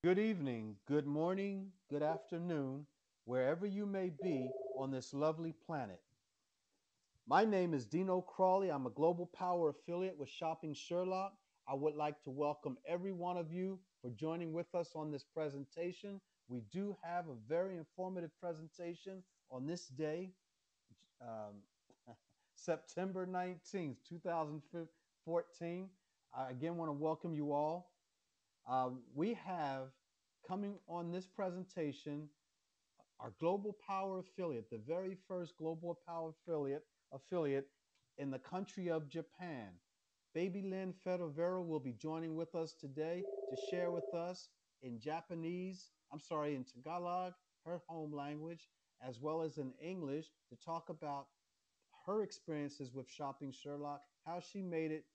Good evening, good morning, good afternoon, wherever you may be on this lovely planet. My name is Dino Crawley. I'm a Global Power affiliate with Shopping Sherlock. I would like to welcome every one of you for joining with us on this presentation. We do have a very informative presentation on this day, um, September 19th, 2014. I again want to welcome you all. We have coming on this presentation our Global Power affiliate, the very first Global Power affiliate in the country of Japan. Baby Lynn Fedovero will be joining with us today to share with us in Japanese, I'm sorry, in Tagalog, her home language, as well as in English to talk about her experiences with Shopping Sherlock, how she made it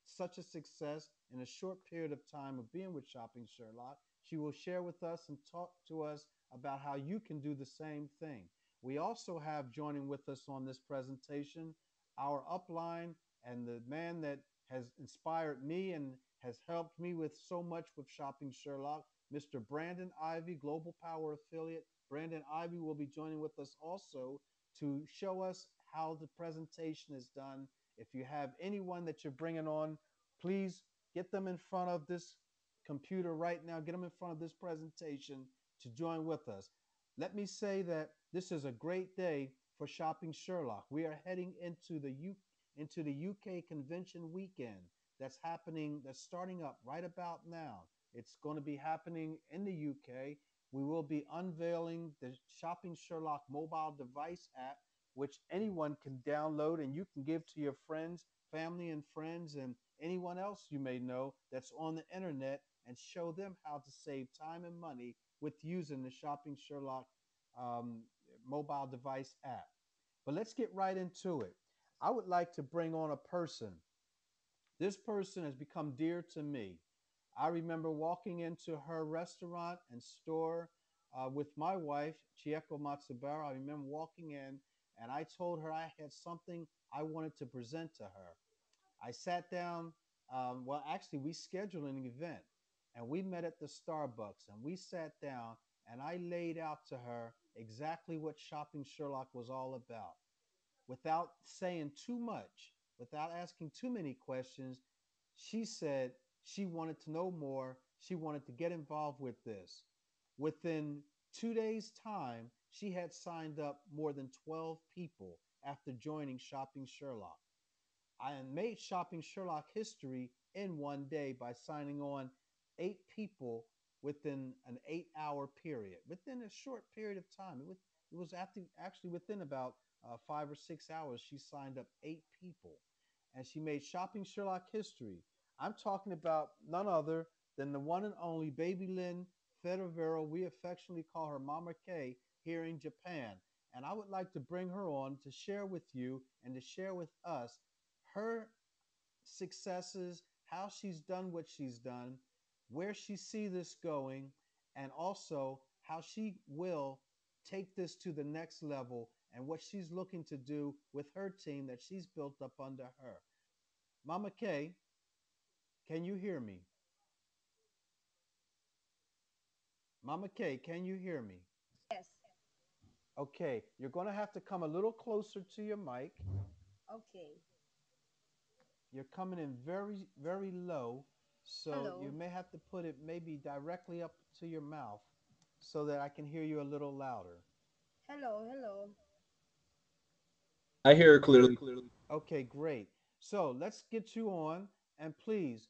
such a success in a short period of time of being with Shopping Sherlock. She will share with us and talk to us about how you can do the same thing. We also have joining with us on this presentation our upline and the man that has inspired me and has helped me with so much with Shopping Sherlock, Mr. Brandon Ivy, Global Power affiliate. Brandon Ivy will be joining with us also to show us how the presentation is done. If you have anyone that you're bringing on, please get them in front of this computer right now. Get them in front of this presentation to join with us. Let me say that this is a great day for Shopping Sherlock. We are heading into the UK convention weekend that's starting up right about now. It's going to be happening in the UK. We will be unveiling the Shopping Sherlock mobile device app, which anyone can download and you can give to your friends, family, and friends, and anyone else you may know that's on the internet and show them how to save time and money with using the Shopping Sherlock um, mobile device app. But let's get right into it. I would like to bring on a person. This person has become dear to me. I remember walking into her restaurant and store with my wife, Chieko Matsubara. I remember walking in and I told her I had something I wanted to present to her. I sat down. Actually, we scheduled an event and we met at the Starbucks and we sat down and I laid out to her exactly what Shopping Sherlock was all about without saying too much, without asking too many questions. She said she wanted to know more. She wanted to get involved with this. Within 2 days' time, she had signed up more than 12 people after joining Shopping Sherlock. I made Shopping Sherlock history in one day by signing on 8 people within an 8 hour period, within a short period of time. It was actually within about 5 or 6 hours. She signed up 8 people and she made Shopping Sherlock history. I'm talking about none other than the one and only Baby Lynn Federvero. We affectionately call her Mama K here in Japan. And I would like to bring her on to share with you and to share with us her successes, how she's done what she's done, where she see this going, and also how she will take this to the next level and what she's looking to do with her team that she's built up under her. Mama K, can you hear me? Mama K, can you hear me? Yes. Okay, you're going to have to come a little closer to your mic. Okay. You're coming in very, very low, so you Hello. may have to put it maybe directly up to your mouth so that I can hear you a little louder. Hello. Hello. I hear her clearly. Okay, great. So let's get you on, and please,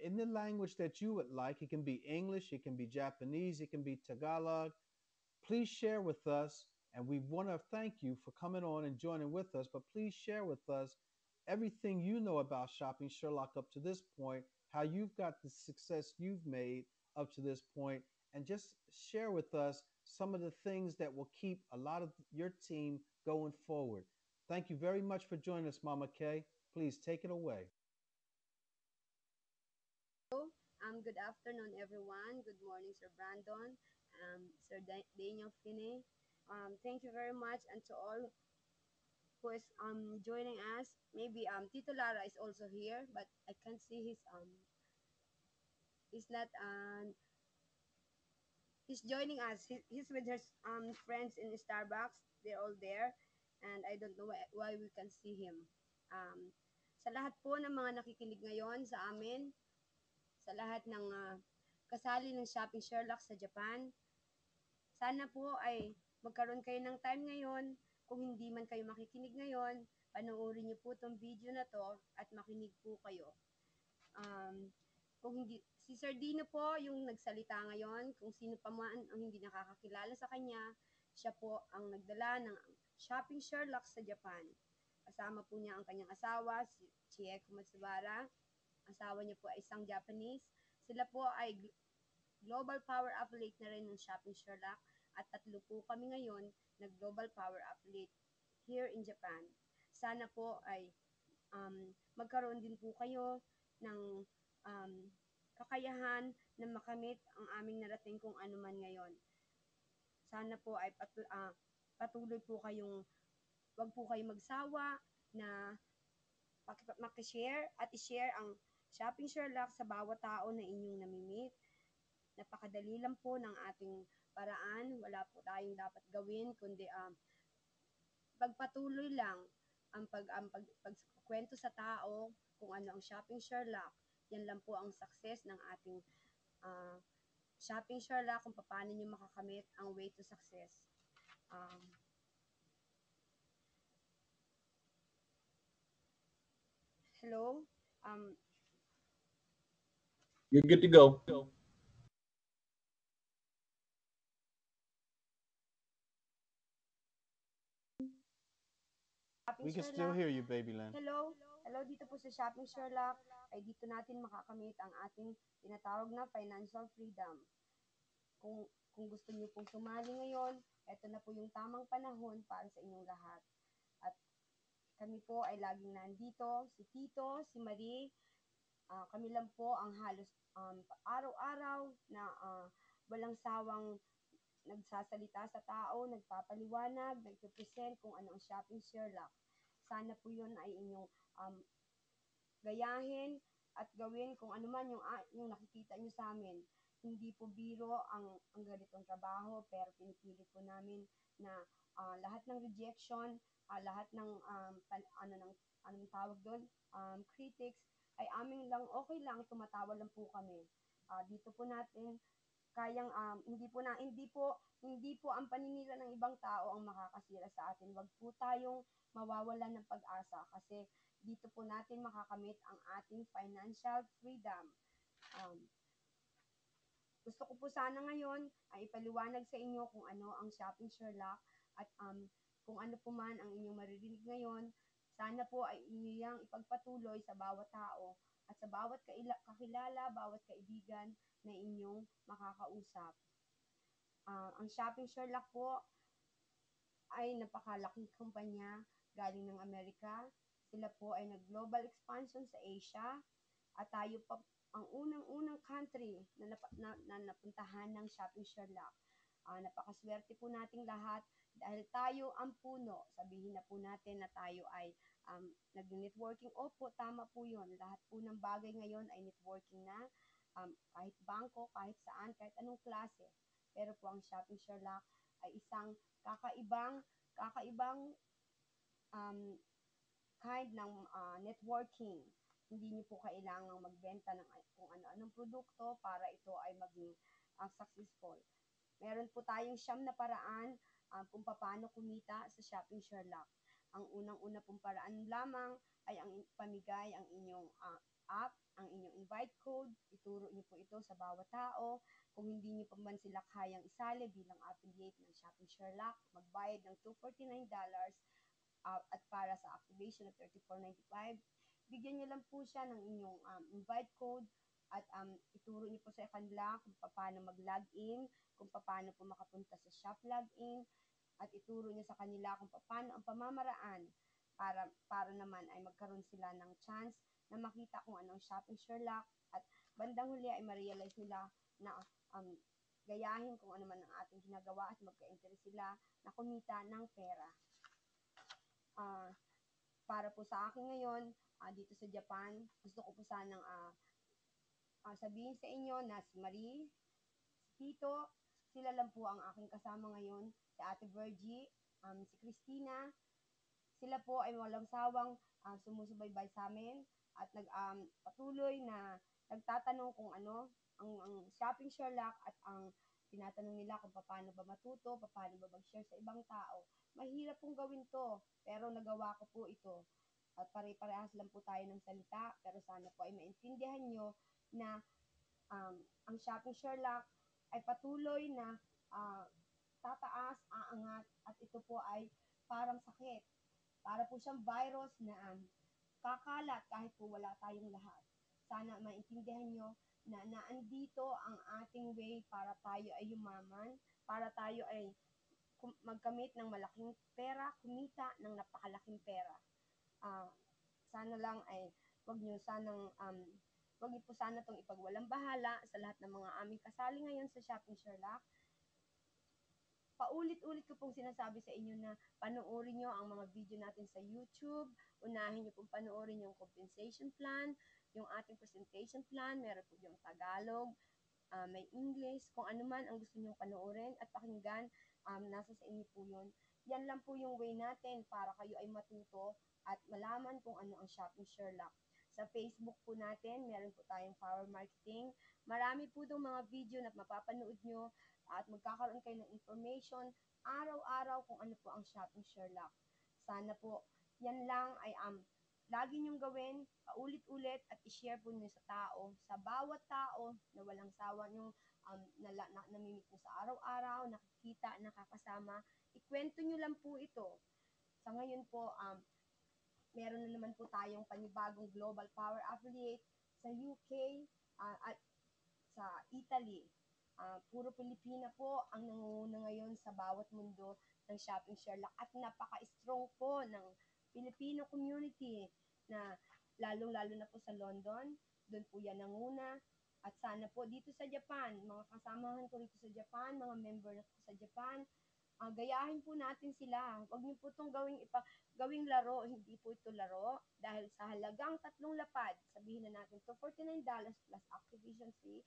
in the language that you would like, it can be English, it can be Japanese, it can be Tagalog. Please share with us, and we want to thank you for coming on and joining with us. But please share with us everything you know about Shopping Sherlock up to this point, how you've got the success you've made up to this point, and just share with us some of the things that will keep a lot of your team going forward. Thank you very much for joining us, Mama Kay. Please take it away. Hello. Good afternoon, everyone. Good morning, Sir Brandon. Sir Daniel Finney. Thank you very much, and to all who is joining us. Maybe Tito Lara is also here, but I can't see his he's not. he's joining us. He's with his friends in Starbucks. They're all there, and I don't know why we can see him. Um, sa lahat po ng mga nakikinig ngayon sa amin, sa lahat ng kasali ng Shopping Sherlock sa Japan, sana po ay magkaroon kayo ng time ngayon. Kung hindi man kayo makikinig ngayon, panoorin niyo po itong video na to at makinig po kayo. Um, kung hindi, si Sir Dino po yung nagsalita ngayon, kung sino pa man ang hindi nakakakilala sa kanya, siya po ang nagdala ng Shopping Sherlock sa Japan. Kasama po niya ang kanyang asawa, si Chieko Matsubara. Asawa niya po ay isang Japanese. Sila po ay Global Power Affiliate na rin ng Shopping Sherlock at tatlo po kami ngayon na Global Power Affiliate here in Japan. Sana po ay magkaroon din po kayo ng um, kakayahan na makamit ang aming narating kung ano man ngayon. Sana po ay patuloy po kayong, wag po kayong magsawa na makishare at i-share ang Shopping Sherlock sa bawat tao na inyong namimit. Napakadali lang po ng ating paraan. Wala po tayong dapat gawin, kundi pagpatuloy lang pagkwento sa tao kung ano ang Shopping Sherlock. Yan lang po ang success ng ating uh, Shopping Sherlock, kung paano nyo makakamit ang way to success. Um, hello? Um, You're good to go. Shopping We can still Sherlock. hear you, Babyland. Hello? Hello, dito po sa Shopping Sherlock ay dito natin makakamit ang ating tinatawag na financial freedom. Kung gusto niyo pong sumali ngayon, eto na po yung tamang panahon para sa inyong lahat. At kami po ay laging nandito, si Tito, si Marie, kami lang po ang halos araw-araw na walang sawang nagsasalita sa tao, nagpapaliwanag, nagpe-present kung ano ang Shopping Sherlock. Sana po yun ay inyong gayahin at gawin kung ano man yung nakikita nyo sa amin. Hindi po biro ang ganitong trabaho, pero pinipilit po namin na lahat ng rejection, lahat ng anong tawag doon, critics, ay amin lang, okay lang, tumatawa lang po kami. Dito po natin kayang hindi po ang paninira ng ibang tao ang makakasira sa atin. Wag po tayong mawawalan ng pag-asa kasi dito po natin makakamit ang ating financial freedom. Um, Gusto ko po sana ngayon ay ipaliwanag sa inyo kung ano ang Shopping Sherlock at kung ano po man ang inyong maririnig ngayon. Sana po ay inyong ipagpatuloy sa bawat tao at sa bawat kakilala, bawat kaibigan na inyong makakausap. Ang Shopping Sherlock po ay napakalaking kumpanya galing ng Amerika. Sila po ay nag-global expansion sa Asia at tayo pa ang unang-unang country na napuntahan ng Shopping Sherlock. Napakaswerte po nating lahat dahil tayo ang puno. Sabihin na po natin na tayo ay nag-networking. Opo, tama po yun. Lahat po ng bagay ngayon ay networking na. Kahit bangko, kahit saan, kahit anong klase. Pero po ang Shopping Sherlock ay isang kakaibang um, kind ng networking. Hindi niyo po kailangang magbenta ng kung ano-anong produkto para ito ay maging successful. Meron po tayong siyam na paraan kung paano kumita sa Shopping Sherlock. Ang unang-una pong paraan lamang ay ang pamigay ang inyong app, ang inyong invite code. Ituro niyo po ito sa bawat tao. Kung hindi niyo pa man sila kayang isali bilang affiliate ng Shopping Sherlock, magbayad ng $249 at para sa activation of $34.95, bigyan niyo lang po siya ng inyong invite code at ituro niyo po sa kanila kung paano mag-login, kung paano po makapunta sa shop login, at ituro niyo sa kanila kung paano ang pamamaraan para naman ay magkaroon sila ng chance na makita kung anong Shopping Sherlock at bandang huli ay ma-realize nila na um, gayahin kung ano man ang ating ginagawa at magka-interest sila na kumita ng pera. Uh, para po sa akin ngayon, dito sa Japan, gusto ko po sanang sabihin sa inyo na si Marie, si Tito, Sila lang po ang aking kasama ngayon, si Ate Virgie, si Christina. Sila po ay walang sawang sumusubaybay sa amin at patuloy na nagtatanong kung ano ang shopping Sherlock at ang tinatanong nila kung paano ba matuto, paano ba mag-share sa ibang tao. Mahirap pong gawin to, pero nagawa ko po ito. At pare-parehas lang po tayo ng salita, pero sana po ay maintindihan nyo na um, ang shopping Sherlock ay patuloy na ah, tataas, aangat, at ito po ay parang sakit. Para po siyang virus na kakalat kahit po wala tayong lahat. Sana maintindihan nyo na naandito ang ating way para tayo ay yumaman, para tayo ay magkamit ng malaking pera, kumita ng napakalaking pera. Ah, sana lang ay wag nyo sanang wag niyo po sana itong ipagwalang bahala sa lahat ng mga aming kasali ngayon sa Shopping Sherlock. Paulit-ulit ko pong sinasabi sa inyo na panoorin nyo ang mga video natin sa YouTube. Unahin nyo pong panoorin yung compensation plan, yung ating presentation plan, meron po yung Tagalog, may English, kung ano man ang gusto nyong panoorin at pakinggan, nasa sa inyo po yun. Yan lang po yung way natin para kayo ay matuto at malaman kung ano ang Shopping Sherlock. Sa Facebook po natin, meron po tayong Power Marketing. Marami po itong mga video na mapapanood nyo at magkakaroon kayo ng information araw-araw kung ano po ang Shopping Sherlock. Sana po, yan lang ay lagi niyong gawin, paulit-ulit at i-share po niyo sa tao, sa bawat tao na walang sawa niyong namimit po sa araw-araw, nakikita, nakakasama, ikwento niyo lang po ito. Sa ngayon po, meron na naman po tayong panibagong Global Power Affiliate sa UK at sa Italy. Puro Pilipina po ang nangunguna ngayon sa bawat mundo ng Shopping Sherlock at napaka-strong po ng Filipino community na lalong-lalo na po sa London. Doon po yan nanguna. At sana po dito sa Japan, mga kasamahan ko rito sa Japan, mga member na po sa Japan, gayahin po natin sila. Huwag niyo po itong gawing laro, hindi po ito laro. Dahil sa halagang 3 lapad, sabihin na natin to $49 plus activation fee,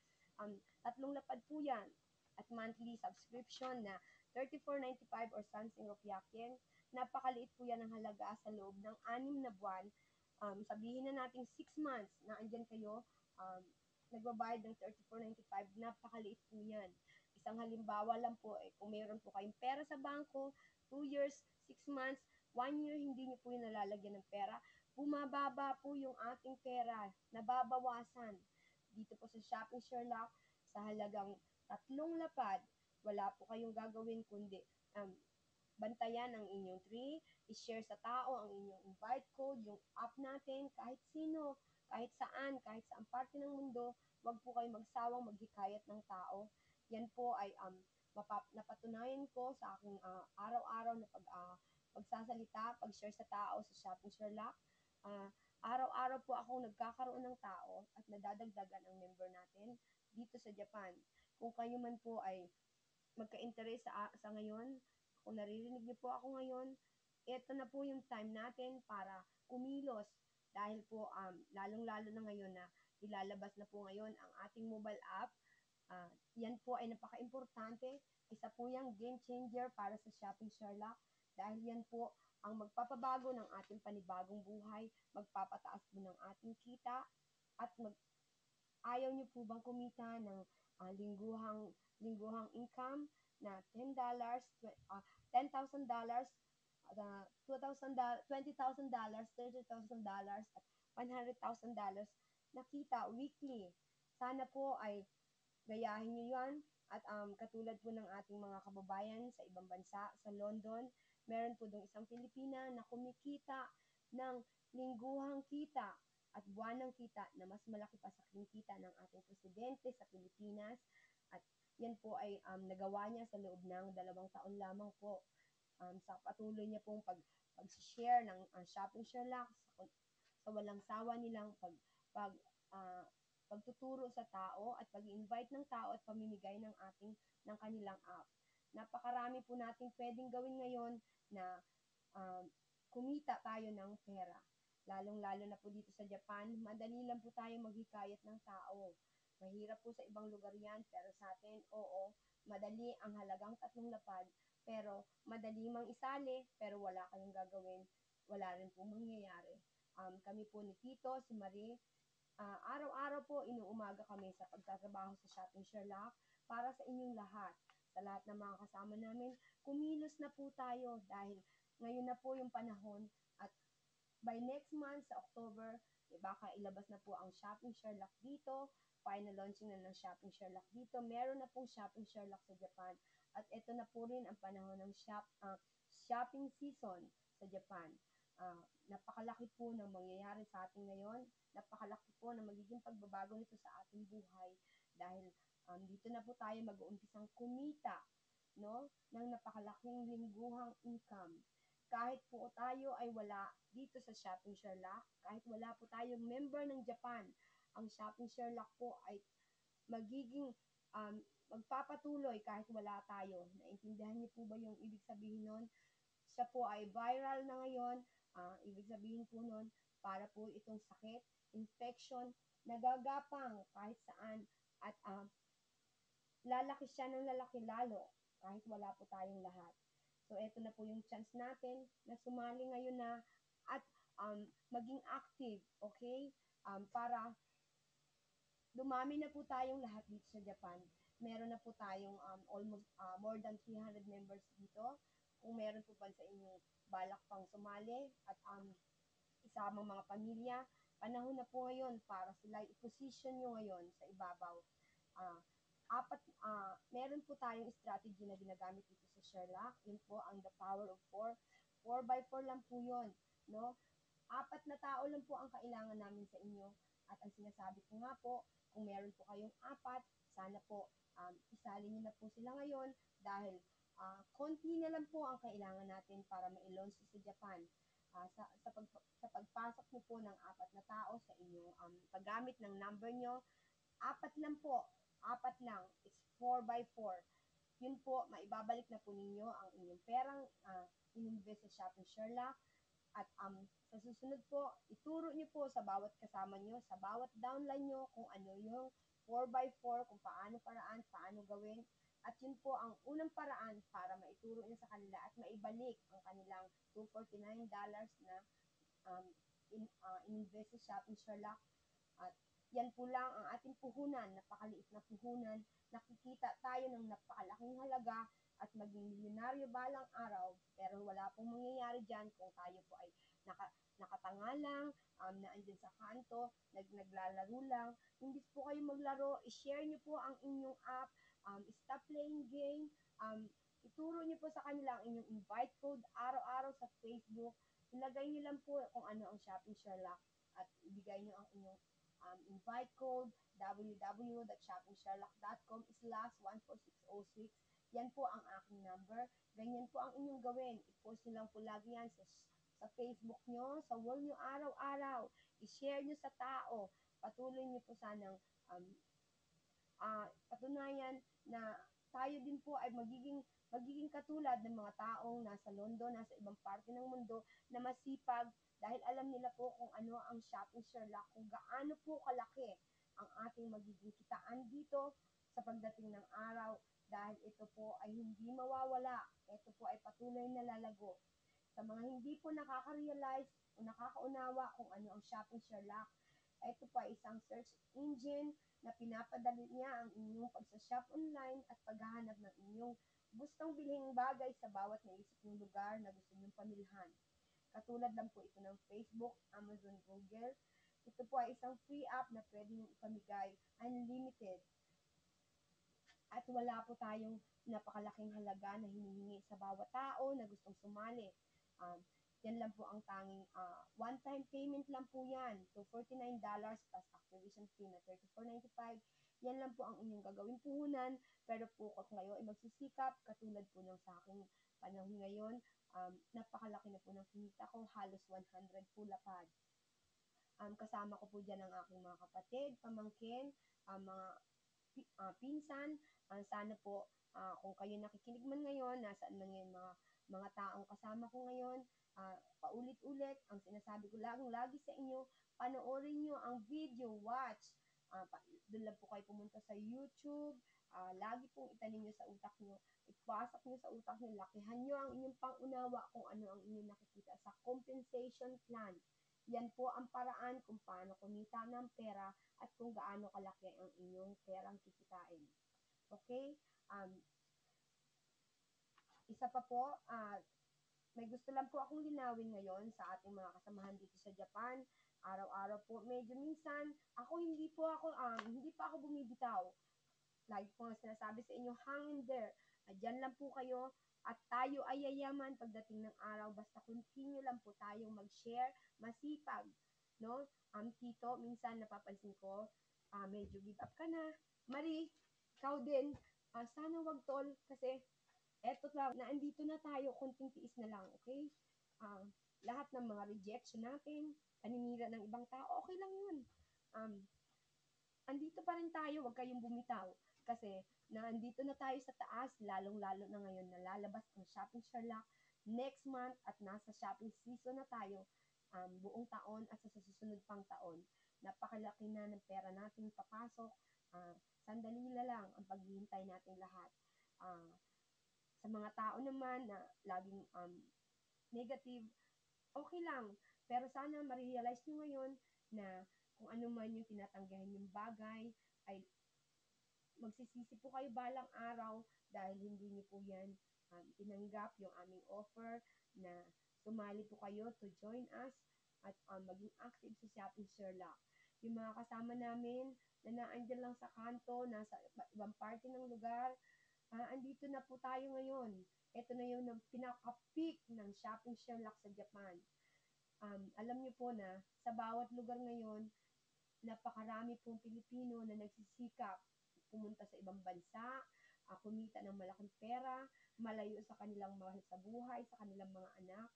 tatlong lapad po yan. At monthly subscription na 34.95 or something Rupiakin. Napakaliit po yan ng halaga sa loob ng 6 na buwan. Sabihin na natin 6 months na andyan kayo, nagbabayad ng 34.95, napakaliit po yan. Isang halimbawa lang po, kung mayroon po kayong pera sa bangko, 2 years, 6 months, 1 year, hindi niyo po yung nalalagyan ng pera, bumababa po yung ating pera, nababawasan. Dito po sa Shopping Sherlock, sa halagang 3 lapad, wala po kayong gagawin kundi bantayan ang inyong tree, i-share sa tao ang inyong invite code, yung app natin, kahit sino, kahit saan parte ng mundo, wag po kayo magsawang maghikayat ng tao. Yan po ay napatunayan ko sa aking araw-araw na pagsasalita, pag-share sa tao sa Shopping Sherlock. Araw-araw po akong nagkakaroon ng tao at nadadagdagan ang member natin dito sa Japan. Kung kayo man po ay magka-interest sa ngayon, kung naririnig niyo po ako ngayon, ito na po yung time natin para kumilos dahil po lalong-lalo na ngayon na ilalabas na po ngayon ang ating mobile app. Yan po ay napaka-importante. Isa po yung game changer para sa Shopping Sherlock dahil yan po ang magpapabago ng ating panibagong buhay, magpapataas po ng ating kita at ayaw niyo po bang kumita ng lingguhang income na $10, $10,000, $2,000, $20,000, $30,000 at $100,000 na kita weekly. Sana po ay gayahin niyo yan. At katulad po ng ating mga kababayan sa ibang bansa, sa London, meron po dong isang Pilipina na kumikita ng lingguhang kita at buwanang kita na mas malaki pa sa kinikita ng ating presidente sa Pilipinas. At yan po ay nagawa niya sa loob ng 2 taon lamang po. Sa patuloy niya pong pag-share ng Shopping Sherlock sa walang sawa nilang uh, pagtuturo sa tao at pag-invite ng tao at pamimigay ng kanilang app. Napakarami po nating pwedeng gawin ngayon na kumita tayo ng pera. Lalong-lalo na po dito sa Japan, madali lang po tayo maghikayat ng tao. Mahirap po sa ibang lugar yan, pero sa atin, oo, madali ang halagang 3 lapad, pero madali mang isali, pero wala kayong gagawin, wala rin pong mangyayari. Kami po ni Tito, si Marie, araw-araw po inuumaga kami sa pagtatrabaho sa Shopping Sherlock para sa inyong lahat. Sa lahat ng mga kasama namin, kumilos na po tayo dahil ngayon na po yung panahon at by next month sa October, baka ilabas na po ang Shopping Sherlock dito. Final launching na ng Shopping Sherlock dito. Meron na pong Shopping Sherlock sa Japan. At ito na po rin ang panahon ng shopping season sa Japan. Napakalaki po ng mangyayari sa atin ngayon. Napakalaki po ng magiging pagbabago nito sa ating buhay dahil dito na po tayo mag-uumpisang kumita, no, ng napakalaking lingguhang income. Kahit po tayo ay wala dito sa Shopping Sherlock, kahit wala po tayong member ng Japan, ang Shopping Sherlock po ay magiging magpapatuloy kahit wala tayo. Naintindihan niyo po ba yung ibig sabihin nun? Siya po ay viral na ngayon. Ibig sabihin po nun, para po itong sakit, infection, nagagapang kahit saan at lalaki siya ng lalaki lalo kahit wala po tayong lahat. So, ito na po yung chance natin na sumali ngayon na at maging active, okay? Para dumami na po tayong lahat dito sa Japan. Meron na po tayong almost more than 300 members dito. Kung meron po pa sa inyong balak pang sumali at isamang mga pamilya, panahon na po ngayon para sila i-position nyo ngayon sa ibabaw. Ah, Meron po tayong strategy na ginagamit dito sa Sherlock. Yun po ang the power of 4. 4 by 4 lang po yun. No? 4 na tao lang po ang kailangan namin sa inyo. At ang sinasabi ko nga po, kung meron po kayong 4, sana po isali niyo na po sila ngayon dahil konti na lang po ang kailangan natin para ma-launch sa Japan. Sa pagpasok niyo po ng 4 na tao sa inyong paggamit ng number nyo, 4 lang po, 4 lang, it's 4 by 4. Yun po, maibabalik na po ninyo ang inyong perang ininvest sa Shopping Sherlock. At sa susunod po, ituro niyo po sa bawat kasama niyo, sa bawat downline niyo kung ano yung 4 by 4, kung paano paraan, paano gawin. At yun po ang unang paraan para maituro niyo sa kanila at maibalik ang kanilang $249 na ininvest sa Shopping Sherlock. At yan po lang ang ating puhunan, napakaliit na puhunan. Nakikita tayo ng napakalaking halaga at maging milyonaryo balang araw, pero wala pong mangyayari dyan kung tayo po ay nakatanga lang, naandyan sa kanto, naglalaro lang. Hindi po kayo maglaro, i-share nyo po ang inyong app, stop playing game, ituro nyo po sa kanila ang inyong invite code araw-araw sa Facebook. Ilagay nyo lang po kung ano ang Shopping Sherlock at ibigay nyo ang inyong invite code www.shoppingsherlock.com/14606. Yan po ang aking number. Ganyan po ang inyong gawin. I-post nyo lang po lagi yan sa Facebook nyo, sa wall nyo araw-araw. I-share nyo sa tao. Patuloy nyo po sanang patunayan na tayo din po ay magiging katulad ng mga taong nasa London, nasa ibang parte ng mundo na masipag dahil alam nila po kung ano ang Shopping Sherlock, kung gaano po kalaki ang ating magiging kitaan dito sa pagdating ng araw dahil ito po ay hindi mawawala. Ito po ay patuloy na lalago. Sa mga hindi po nakaka-realize o nakakaunawa kung ano ang Shopping Sherlock, ito po ay isang search engine na pinapadali niya ang inyong pagsa-shop online at paghahanap ng inyong gustong bilhing bagay sa bawat naisip ng lugar na gusto niyong pamilhan. Katulad lang po ito ng Facebook, Amazon, Google. Ito po ay isang free app na pwede niyong ipamigay unlimited. At wala po tayong napakalaking halaga na hinihingi sa bawat tao na gustong sumali. Yan lang po ang tanging one-time payment lang po yan. So, $49 plus activation fee na $34.95. Yan lang po ang inyong gagawin puhunan. Pero po kung kayo ay magsisikap, katulad po ng sa aking panahon ngayon, napakalaki na po ng kinita ko, halos 100 po lapad. Kasama ko po dyan ang aking mga kapatid, pamangkin, mga pinsan. Sana po, kung kayo nakikinig man ngayon, nasaan man ngayon mga taong kasama ko ngayon, paulit-ulit, ang sinasabi ko lagi sa inyo, panoorin nyo ang video, watch. Doon lang po kayo pumunta sa YouTube, Lagi pong itanim nyo sa utak nyo, ipasok nyo sa utak nyo, lakihan nyo ang inyong pangunawa kung ano ang inyong nakikita sa compensation plan. Yan po ang paraan kung paano kumita ng pera at kung gaano kalaki ang inyong perang kikitain. Okay? Um, Isa pa po, may gusto lang po akong linawin ngayon sa ating mga kasamahan dito sa Japan. Araw-araw po, medyo minsan, hindi pa ako bumibitaw. Lagi ko nga sinasabi sa inyo, hang in there. Diyan lang po kayo at tayo ay yayaman pagdating ng araw. Basta continue lang po tayong mag-share, masipag. No? Tito, minsan napapansin ko, medyo give up ka na. Marie, ikaw din, sana wag tol, kasi eto lang, na andito na tayo, konting tiis na lang, okay? Ah, Lahat ng mga rejection natin, paninira ng ibang tao, okay lang yun. Um, Andito pa rin tayo, wag kayong bumitaw. Kasi naandito na tayo sa taas, lalong-lalo na ngayon na lalabas ang Shopping Sherlock next month at nasa shopping season na tayo buong taon at sa susunod pang taon. Napakalaki na ng pera natin papasok. Sandali na lang ang paghihintay natin lahat. Uh, sa mga tao naman na laging negative, okay lang. Pero sana ma-realize nyo ngayon na kung ano man yung tinatanggihan yung bagay, ay magsisisi po kayo balang araw dahil hindi niyo po yan tinanggap yung aming offer na sumali po kayo to join us at maging active sa Shopping Sherlock. Yung mga kasama namin na naandyan lang sa kanto, nasa ibang parte ng lugar, andito na po tayo ngayon. Ito na yung pinaka-peak ng Shopping Sherlock sa Japan. Alam niyo po na sa bawat lugar ngayon, napakarami pong Pilipino na nagsisikap pumunta sa ibang bansa, kumita ng malaking pera, malayo sa kanilang mahal sa buhay, sa kanilang mga anak.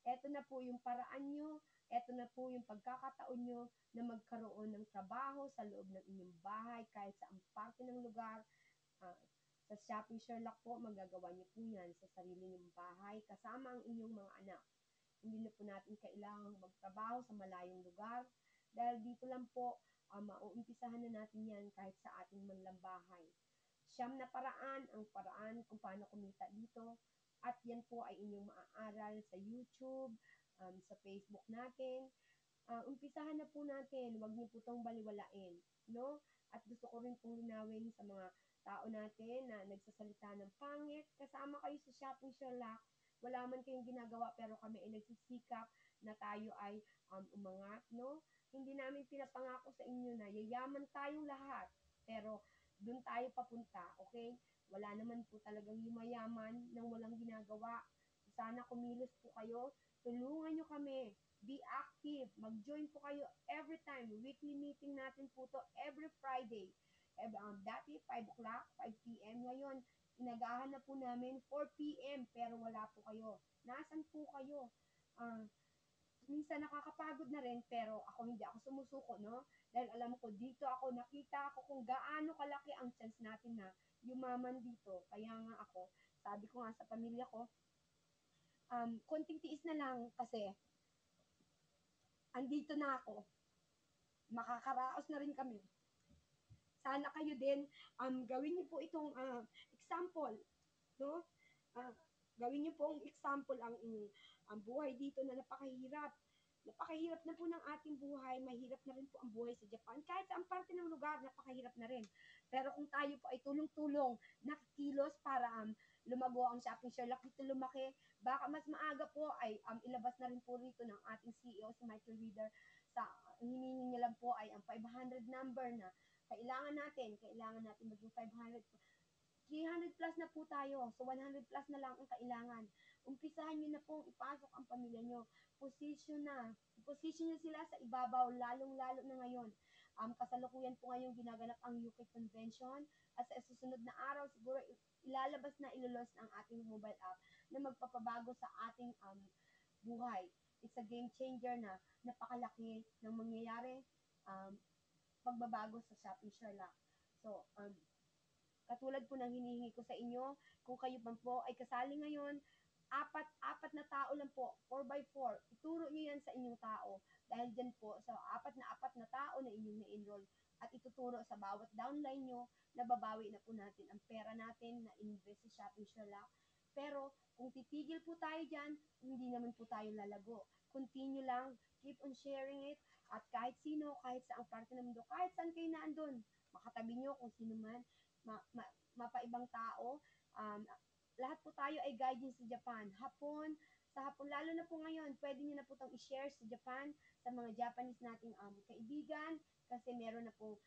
Ito na po yung paraan nyo, ito na po yung pagkakataon nyo na magkaroon ng trabaho sa loob ng inyong bahay, kahit sa parte ng lugar. Uh, sa Shopping Sherlock po, magagawa nyo po yan sa sarili nyong bahay, kasama ang inyong mga anak. Hindi na po natin kailangang magtrabaho sa malayong lugar, dahil dito lang po, mauumpisahan na natin yan kahit sa ating manlang bahay. Siyam na paraan, ang paraan kung paano kumita dito. At yan po ay inyong maaaral sa YouTube, sa Facebook natin. Umpisahan na po natin, huwag niyo po itong baliwalain. No? At gusto ko rin pong linawin sa mga tao natin na nagsasalita ng pangit. Kasama kayo sa Shopping Sherlock. Wala man kayong ginagawa pero kami ay nagsisikap na tayo ay umangat. No? Hindi namin pinapangako sa inyo na yayaman tayong lahat. Pero doon tayo papunta, okay? Wala naman po talagang yumayaman nang walang ginagawa. Sana kumilos po kayo. Tulungan nyo kami. Be active. Mag-join po kayo every time. Weekly meeting natin po to every Friday. Dati 5 o'clock, 5 p.m. Ngayon, inagahan na po namin 4 p.m. Pero wala po kayo. Nasaan po kayo? Minsan nakakapagod na rin pero hindi ako sumusuko, no? Dahil alam ko dito nakita ko kung gaano kalaki ang chance natin na yumaman dito. Kaya nga ako, sabi ko nga sa pamilya ko, konting tiis na lang kasi andito na ako. Makakaraos na rin kami. Sana kayo din, gawin niyo po itong example, no? Uh, Gawin niyo pong example ang buhay dito na napakahirap. Napakahirap na po ng ating buhay, mahirap na rin po ang buhay sa Japan. Kahit sa ang parte ng lugar, napakahirap na rin. Pero kung tayo po ay tulong-tulong, nakikilos para lumago ang Shopping Sherlock dito lumaki, baka mas maaga po ay ilabas na rin po rito ng ating CEO, si Michael Reader, sa hinihingi niya lang po ay ang 500 number na kailangan natin maging 500. 300 plus na po tayo. So, 100 plus na lang ang kailangan. Umpisahan nyo na pong ipasok ang pamilya nyo. Position na. Position nyo sila sa ibabaw, lalong-lalo na ngayon. Kasalukuyan po ngayong ginaganap ang UK Convention. At sa susunod na araw, siguro ilalabas na ilulos ang ating mobile app na magpapabago sa ating buhay. It's a game changer na napakalaki ng mangyayari pagbabago sa Shopping Sherlock. So, katulad po ng hinihingi ko sa inyo, kung kayo pa po ay kasali ngayon, apat na tao lang po, 4x4. Ituro nyo yan sa inyong tao. dahil dyan po sa apat na tao na inyong na-enroll at ituturo sa bawat downline nyo, nababawi na po natin ang pera natin na invest sa Shopping Sherlock. Pero kung titigil po tayo dyan, hindi naman po tayo lalago. Continue lang, keep on sharing it, at kahit sino, kahit sa ang parte ng mundo, kahit saan kayo naandun, makatabi nyo kung sino man, mapaibang tao, lahat po tayo ay guiding sa Japan. Sa hapon, lalo na po ngayon, pwede nyo na po itong i-share sa Japan, sa mga Japanese nating kaibigan, kasi meron na po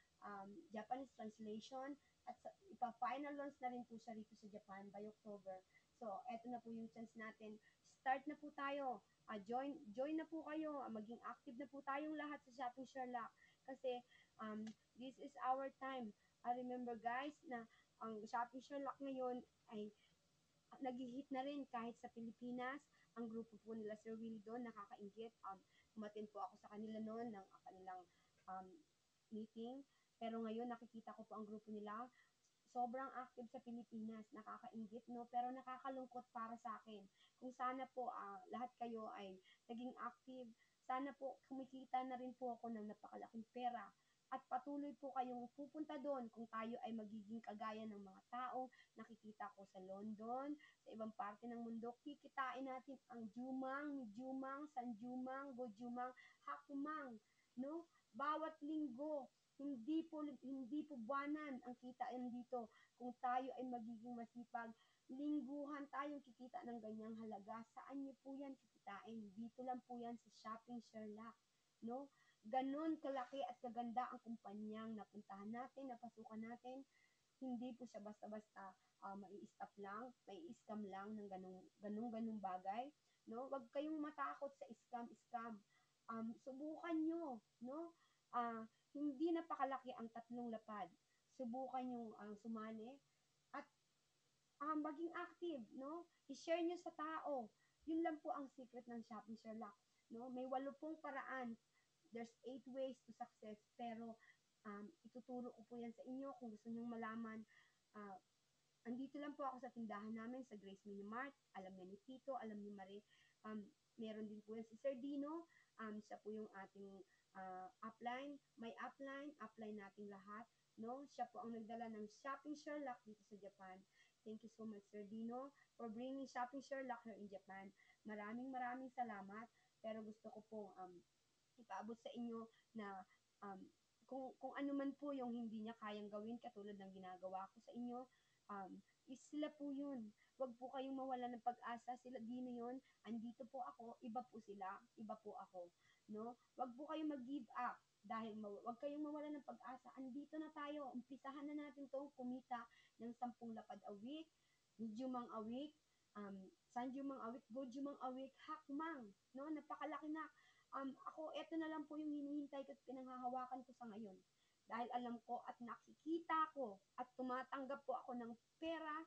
Japanese translation, at ipa-final launch na rin po siya rito sa Japan by October. So, eto na po yung chance natin. Start na po tayo. Join na po kayo. Maging active na po tayong lahat sa Shopping Sherlock. Kasi this is our time. I remember guys na ang Shopping Sherlock ngayon ay nag-hit na rin kahit sa Pilipinas. Ang grupo po nila Sir Willie doon, nakakaingit. Umatin po ako sa kanila noon ng kanilang um, meeting. Pero ngayon nakikita ko po ang grupo nila. Sobrang active sa Pilipinas, nakakaingit, no? Pero nakakalungkot para sa akin. Kung sana po lahat kayo ay naging active, sana po kumikita na rin po ako ng napakalaking pera at patuloy po kayong pupunta doon kung tayo ay magiging kagaya ng mga taong nakikita ko sa London, sa ibang parte ng mundo. Kikitain natin ang Jumang, ni Jumang, San Jumang, Go Jumang, Hakumang, no? Bawat linggo, hindi po buwanan ang kitain dito. Kung tayo ay magiging masipag, lingguhan tayong kikita ng ganyang halaga. Saan niyo po yan kikitain? Dito lang po yan sa Shopping Sherlock, no? Ganon kalaki at kaganda ang kumpanyang napuntahan natin, napasukan natin. Hindi po siya basta-basta mai-stop lang, mai-scam lang ng ganung bagay. No? Huwag kayong matakot sa scam. Subukan nyo, no? Hindi napakalaki ang tatlong lapad. Subukan nyo sumali at maging active, no? I-share nyo sa tao. Yun lang po ang secret ng Shopping Sherlock. No? May 80 paraan. There's 8 ways to success. Pero ituturo ko po yan sa inyo kung gusto nyong malaman. Uh, Andito lang po ako sa tindahan namin sa Grace Mini Mart. Alam niya ni Tito, alam ni Marie. Meron din po yan si Sir Dino. Siya po yung ating upline. May upline nating lahat. No? Siya po ang nagdala ng Shopping Sherlock dito sa Japan. Thank you so much, Sir Dino, for bringing Shopping Sherlock here in Japan. Maraming salamat. Pero gusto ko pong ipaabot sa inyo na um, kung ano man po yung hindi niya kayang gawin, katulad ng ginagawa ko sa inyo, sila po yun. Huwag po kayong mawala ng pag-asa. Sila Dino yun. Andito po ako. Iba po sila. Iba po ako. No? Huwag po kayong mag-give up. Dahil huwag kayong mawala ng pag-asa. Andito na tayo. Umpisahan na natin to kumita ng 10 lapad a week, Jumang a week, Sanjumang a week, Gojumang a week, Hakmang. No? Napakalaki na. Ako, eto na lang po yung hinihintay ko at pinanghahawakan ko sa ngayon. Dahil alam ko at nakikita ko at tumatanggap po ako ng pera,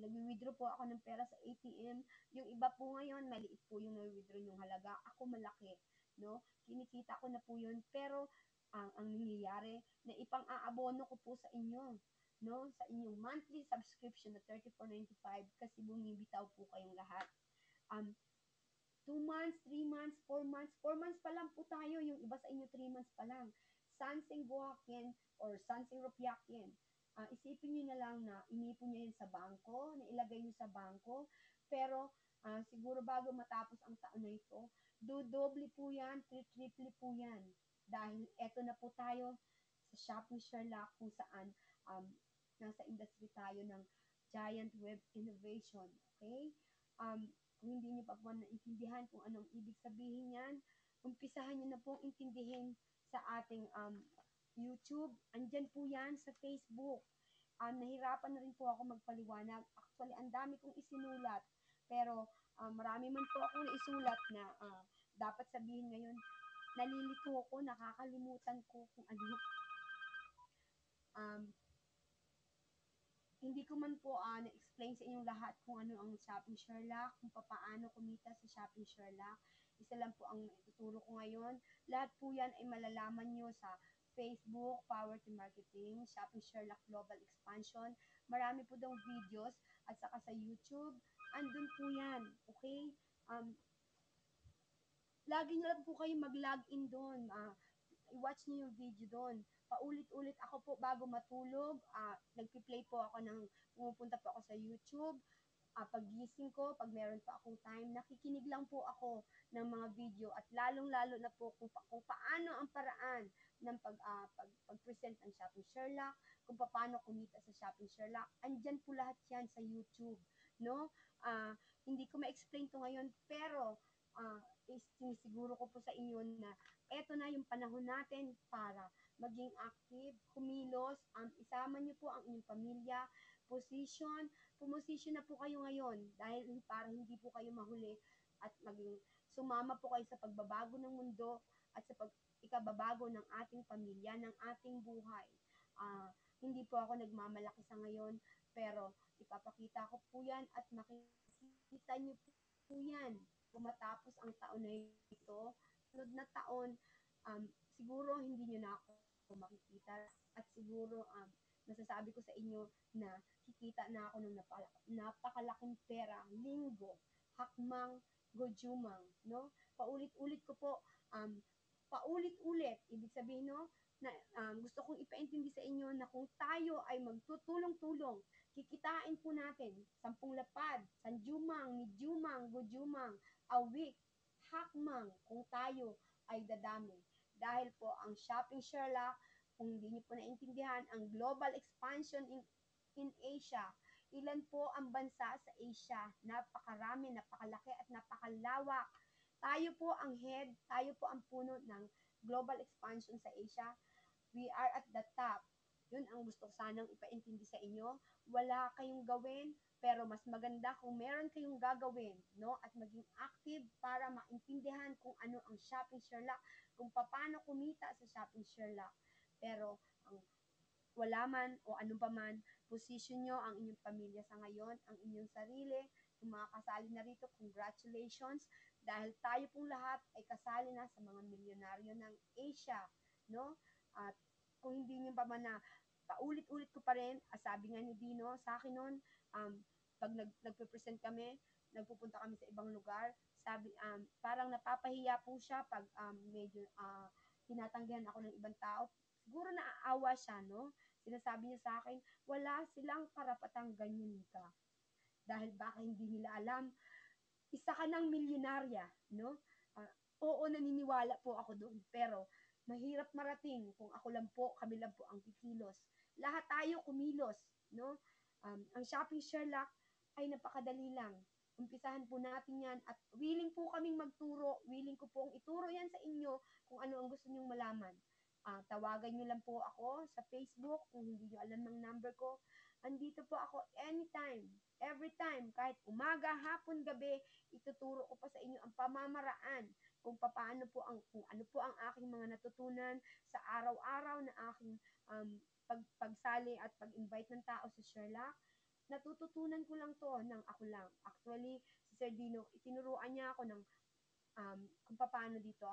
nag-withdraw po ako ng pera sa ATM. Yung iba po ngayon, maliit po yung na-withdraw yung halaga. Ako malaki, no? Kinikita ko na po yun. Pero ang nangyayari, na ipang-aabono ko po sa inyo, no? Sa inyong monthly subscription na 34.95 kasi bumibitaw po kayong lahat. 2 months, 3 months, 4 months. 4 months pa lang po tayo. Yung iba sa inyo, 3 months pa lang. Sansing Buhakin or Sansing Rupiakin. Isipin nyo na lang na inipon nyo yun sa bangko, na ilagay nyo sa bangko. Pero siguro bago matapos ang taon na ito, dodoble po yan, triple po yan. Dahil eto na po tayo sa Shopping Sherlock kung saan nasa industry tayo ng giant web innovation. Okay? Kung hindi niyo pa po naintindihan kung anong ibig sabihin yan, umpisahan niyo na pong intindihin sa ating YouTube. Andyan po yan sa Facebook. Nahirapan na rin po ako magpaliwanag. Actually, ang dami kong isinulat. Pero marami man po akong isulat na dapat sabihin ngayon. Nalilito ko, nakakalimutan ko kung ano. Hindi ko man po na-explain sa inyong lahat kung ano ang Shopping Sherlock, kung paano kumita sa Shopping Sherlock. Isa lang po ang ituturo ko ngayon. Lahat po yan ay malalaman nyo sa Facebook, Power to Marketing, Shopping Sherlock Global Expansion. Marami po daw videos at saka sa YouTube. Andun po yan. Okay? lagi na lang po kayo mag-log in doon. I-watch niyo yung video doon. Paulit-ulit ako po bago matulog. Nagpi-play po ako pumupunta po ako sa YouTube. Paggising ko, pag meron pa akong time, nakikinig lang po ako ng mga video at lalong-lalo na po kung paano ang paraan ng pag-present ng Shopping Sherlock, kung paano kumita sa Shopping Sherlock. Andyan po lahat yan sa YouTube, no? Hindi ko ma-explain to ngayon, pero sinisiguro ko po sa inyo na eto na yung panahon natin para maging active, kumilos, isama niyo po ang inyong pamilya, pumosisyon na po kayo ngayon dahil para hindi po kayo mahuli at maging sumama po kayo sa pagbabago ng mundo at sa ikababago ng ating pamilya, ng ating buhay. Hindi po ako nagmamalaki sa ngayon, pero ipapakita ko po yan at makikita niyo po yan pumatapos ang taon na ito. Sunod na taon, siguro hindi niyo na ako makikita at siguro masasabi ko sa inyo na kikita na ako ng napakalaking pera, linggo, hakmang, gojumang, no? Paulit-ulit ko po, paulit-ulit, ibig sabihin, no, na gusto kong ipaintindi sa inyo na kung tayo ay magtutulong-tulong, kikitain po natin 10 lapad, sanjumang, nijumang, gojumang, a week, hakmang, kung tayo ay dadami. Dahil po ang Shopping Sherlock, kung hindi niyo po naintindihan, ang global expansion in Asia. Ilan po ang bansa sa Asia? Napakarami, napakalaki at napakalawak. Tayo po ang head, tayo po ang puno ng global expansion sa Asia. We are at the top. Yun ang gusto ko sanang ipaintindi sa inyo. Wala kayong gawin, pero mas maganda kung meron kayong gagawin, no? At maging active para maintindihan kung ano ang Shopping Sherlock, kung paano kumita sa Shopping Sherlock. Pero ang wala man o anong pa man, position nyo ang inyong pamilya sa ngayon, ang inyong sarili, yung mga kasali na rito, congratulations, dahil tayo pong lahat ay kasali na sa mga milyonaryo ng Asia, no? At kung hindi nyo pa man na, paulit-ulit ko pa rin, sabi nga ni Dino sa akin noon, pag nagpe-present kami, nagpupunta kami sa ibang lugar, sabi, parang napapahiya po siya pag medyo tinatanggihan ako ng ibang tao. Siguro naaawa siya, no? Sinasabi niya sa akin, wala silang karapatang ganyan ka. Dahil baka hindi nila alam, isa ka ng milyonarya, no? Oo, naniniwala po ako doon. Pero, mahirap marating kung ako lang po, kami lang po ang kikilos. Lahat tayo kumilos, no? Ang Shopping Sherlock ay napakadali lang. Umpisahan po natin yan at willing po kaming magturo, willing ko pong ituro yan sa inyo kung ano ang gusto nyong malaman. Tawagan nyo lang po ako sa Facebook kung hindi nyo alam ang number ko. Andito po ako anytime, every time, kahit umaga, hapon, gabi, ituturo ko pa sa inyo ang pamamaraan kung kung ano po ang aking mga natutunan sa araw-araw na aking pagsali at pag-invite ng tao sa Sherlock. Natututunan ko lang to ng ako lang. Actually, si Sir Dino, itinuruan niya ako ng kung paano dito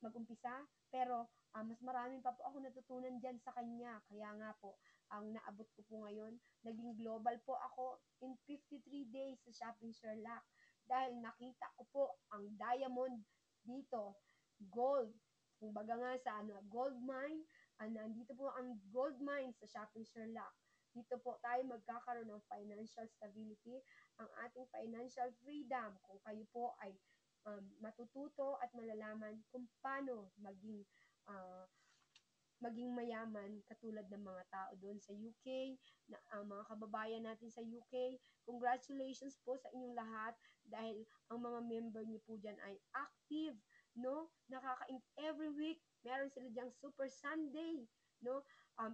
mag-umpisa, pero mas marami pa po ako natutunan dyan sa kanya. Kaya nga po, ang naabot ko po ngayon, naging global po ako in 53 days sa Shopping Sherlock. Dahil nakita ko po ang diamond dito, gold. Kung baga nga sa gold mine, nandito po ang gold mine sa Shopping Sherlock. Dito po tayo magkakaroon ng financial stability, ang ating financial freedom. Kung kayo po ay matututo at malalaman kung paano maging mayaman katulad ng mga tao doon sa UK, na mga kababayan natin sa UK. Congratulations po sa inyong lahat dahil ang mga member niyo po dyan ay active, no? Every week, meron sila diyang Super Sunday, no?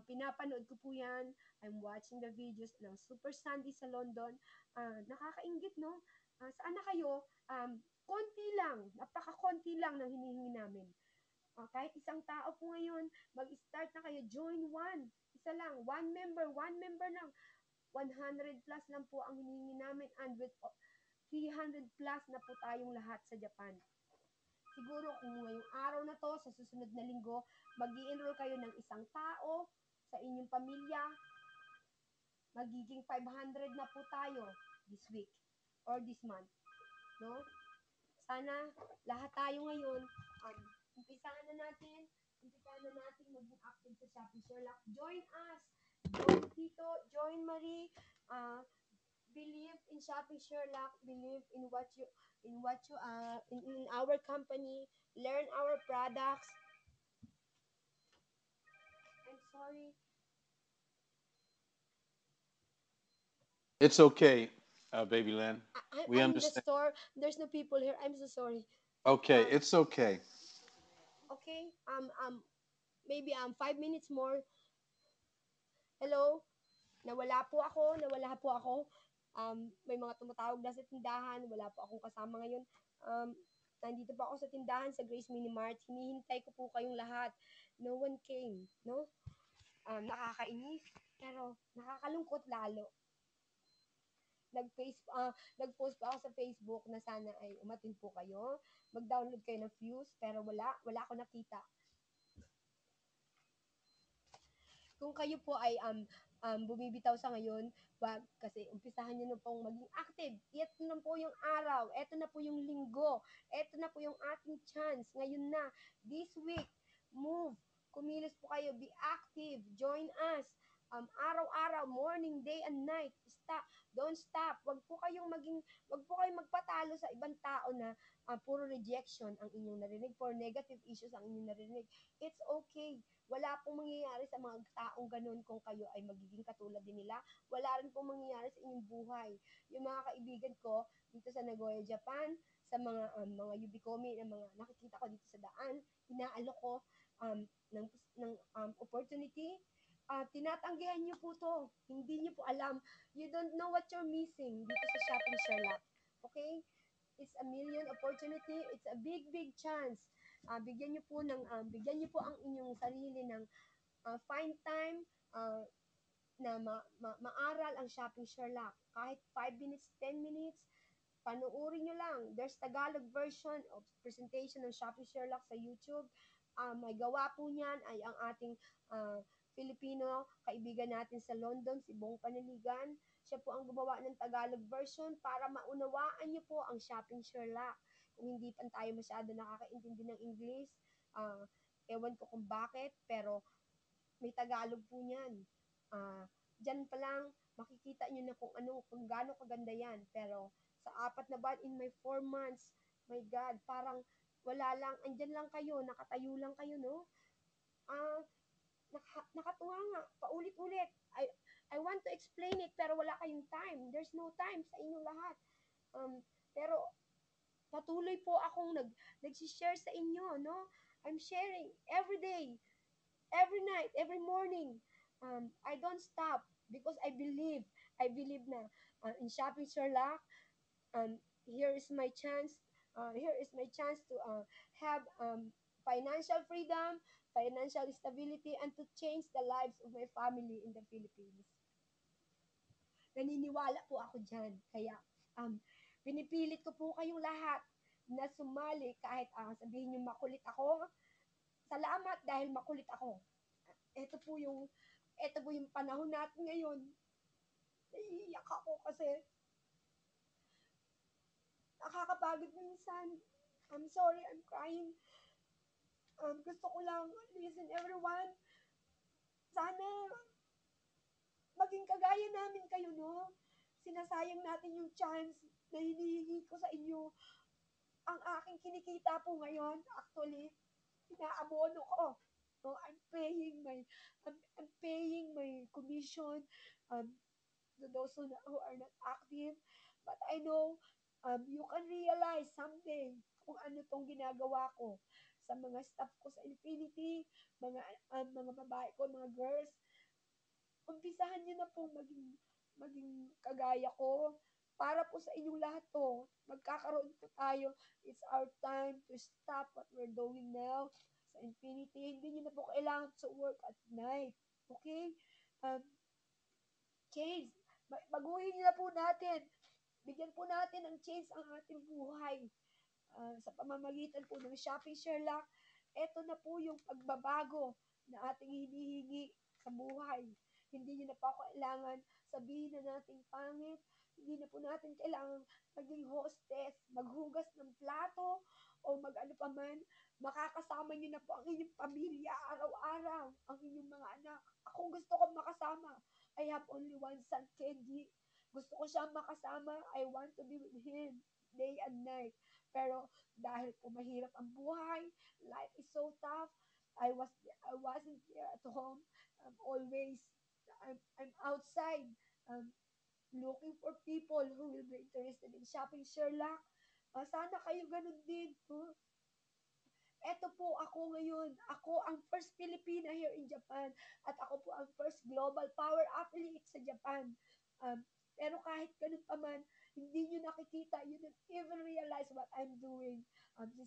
Pinapanood ko po yan. I'm watching the videos ng Super Sunday sa London. Nakakaingit, no? Saan na kayo? Konti lang, napaka-konti lang ng hinihingi namin. Kahit isang tao po ngayon, mag-start na kayo, join one. Isa lang, one member lang. 100 plus lang po ang hinihingi namin and with 300 plus na po tayong lahat sa Japan. Siguro kung ngayong araw na to, sa susunod na linggo, mag-i-enroll kayo ng isang tao sa inyong pamilya, magiging 500 na po tayo this week or this month. No? sana lahat tayo ngayon, umpisahan na natin, maging active sa Shopee Sherlock. Join us! Join Tito, join Marie, uh, believe in Shopee Sherlock, believe in our company, learn our products. I'm sorry, It's okay, Baby Lynn. We I'm in the understand. store. There's no people here. I'm so sorry. Okay, Um, it's okay. okay. Maybe 5 minutes more. Hello. Nawala po ako. May mga tumatawag na sa tindahan. Wala po akong kasama ngayon. Um, Nandito pa ako sa tindahan sa Grace Mini Mart. Hinihintay ko po kayong lahat. No one came, no? Nakakainis, pero nakakalungkot lalo. Nag-post pa ako sa Facebook na sana ay umatin po kayo. Mag-download kayo ng views, pero wala ako nakita. Kung kayo po ay bumibitaw sa ngayon, wag kasi umpisahan niyo na pong maging active. Ito na po yung araw, ito na po yung linggo, ito na po yung ating chance. Ngayon na, this week, move, kumilos po kayo, be active, join us. Araw-araw, morning, day, and night. Don't stop. Wag po kayong magpatalo sa ibang tao na puro rejection ang inyong narinig, for negative issues ang inyong narinig. It's okay. Wala pong mangyayari sa mga taong ganun kung kayo ay magiging katulad din nila. Wala rin pong mangyayari sa inyong buhay. Yung mga kaibigan ko dito sa Nagoya, Japan, sa mga Yubikomi na mga nakikita ko dito sa daan, inaalok ko um, ng, ng opportunity. Tinatanggihan niyo po to. Hindi niyo po alam. You don't know what you're missing dito sa Shopping Sherlock. Okay? It's a million opportunity. It's a big, big chance. Bigyan niyo po ang inyong sarili ng find time na maaral ang Shopping Sherlock. Kahit 5 minutes, 10 minutes, panuorin nyo lang. There's Tagalog version of presentation ng Shopping Sherlock sa YouTube. May gawa po niyan ay ang ating Filipino kaibigan natin sa London, si Bong Paniligan. Siya po ang gumawa ng Tagalog version para maunawaan niyo po ang Shopping Sherlock. Kung hindi pa tayo masyado nakakaintindi ng English, uh, ewan ko kung bakit, pero may Tagalog po niyan. Ah, Diyan pa lang makikita niyo na kung gaano kaganda 'yan. Pero sa 4 na buwan in my 4 months, my God, parang wala lang, andyan lang kayo, nakatayo lang kayo, no? Ah, Nakatuwa nga, paulit-ulit. I want to explain it, pero wala kayong time. There's no time sa inyong lahat. Pero patuloy po akong nag-share sa inyo, no? I'm sharing every day, every night, every morning. I don't stop because I believe na in Shopping Sherlock, here is my chance. Here is my chance to have financial freedom, financial stability, and to change the lives of my family in the Philippines. Naniniwala po ako dyan. Kaya, pinipilit ko po kayong lahat na sumali kahit sabihin nyo makulit ako. Salamat dahil makulit ako. Ito po yung ito po yung panahon natin ngayon. Naiiyak ako kasi nakakapagod minsan. I'm sorry, I'm crying. Gusto ko lang, listen everyone, sana maging kagaya namin kayo, no? Sinasayang natin yung chance na hinihingi ko sa inyo. Ang aking kinikita po ngayon, actually, inaabono ko. So, I'm paying my commission um, to those who are not active. But I know you can realize someday kung ano tong ginagawa ko sa mga staff ko sa Infinity, mga babae ko, mga girls. Umpisahan niyo na pong maging kagaya ko para po sa inyong lahat to. Magkakaroon po tayo. It's our time to stop what we're doing now sa Infinity. Hindi niyo na po kailangan to work at night. Okay? Um, Change. Baguhin niyo na po natin. Bigyan po natin ng change ang ating buhay. Sa pamamagitan po ng Shopping Sherlock, ito na po yung pagbabago na ating hinihingi sa buhay. Hindi nyo na pa kailangan sabihin na nating pangit, Hindi na po natin kailangan maging hostess, maghugas ng plato, o mag-ano pa man. Makakasama niyo na po ang inyong pamilya araw-araw, ang inyong mga anak. Ako gusto ko makasama. I have only one son, Kenji. Gusto ko siyang makasama. I want to be with him day and night. Pero dahil po mahirap ang buhay, life is so tough, I wasn't there at home. Always I'm outside, um, looking for people who will be interested in shopping Sherlock. Sana kayo ganun din. Huh? Eto po ako ngayon. Ako ang first Filipina here in Japan. At ako po ang first global power athlete sa Japan. Um, pero kahit ganun pa man, hindi nyo nakikita. You don't even realize what I'm doing.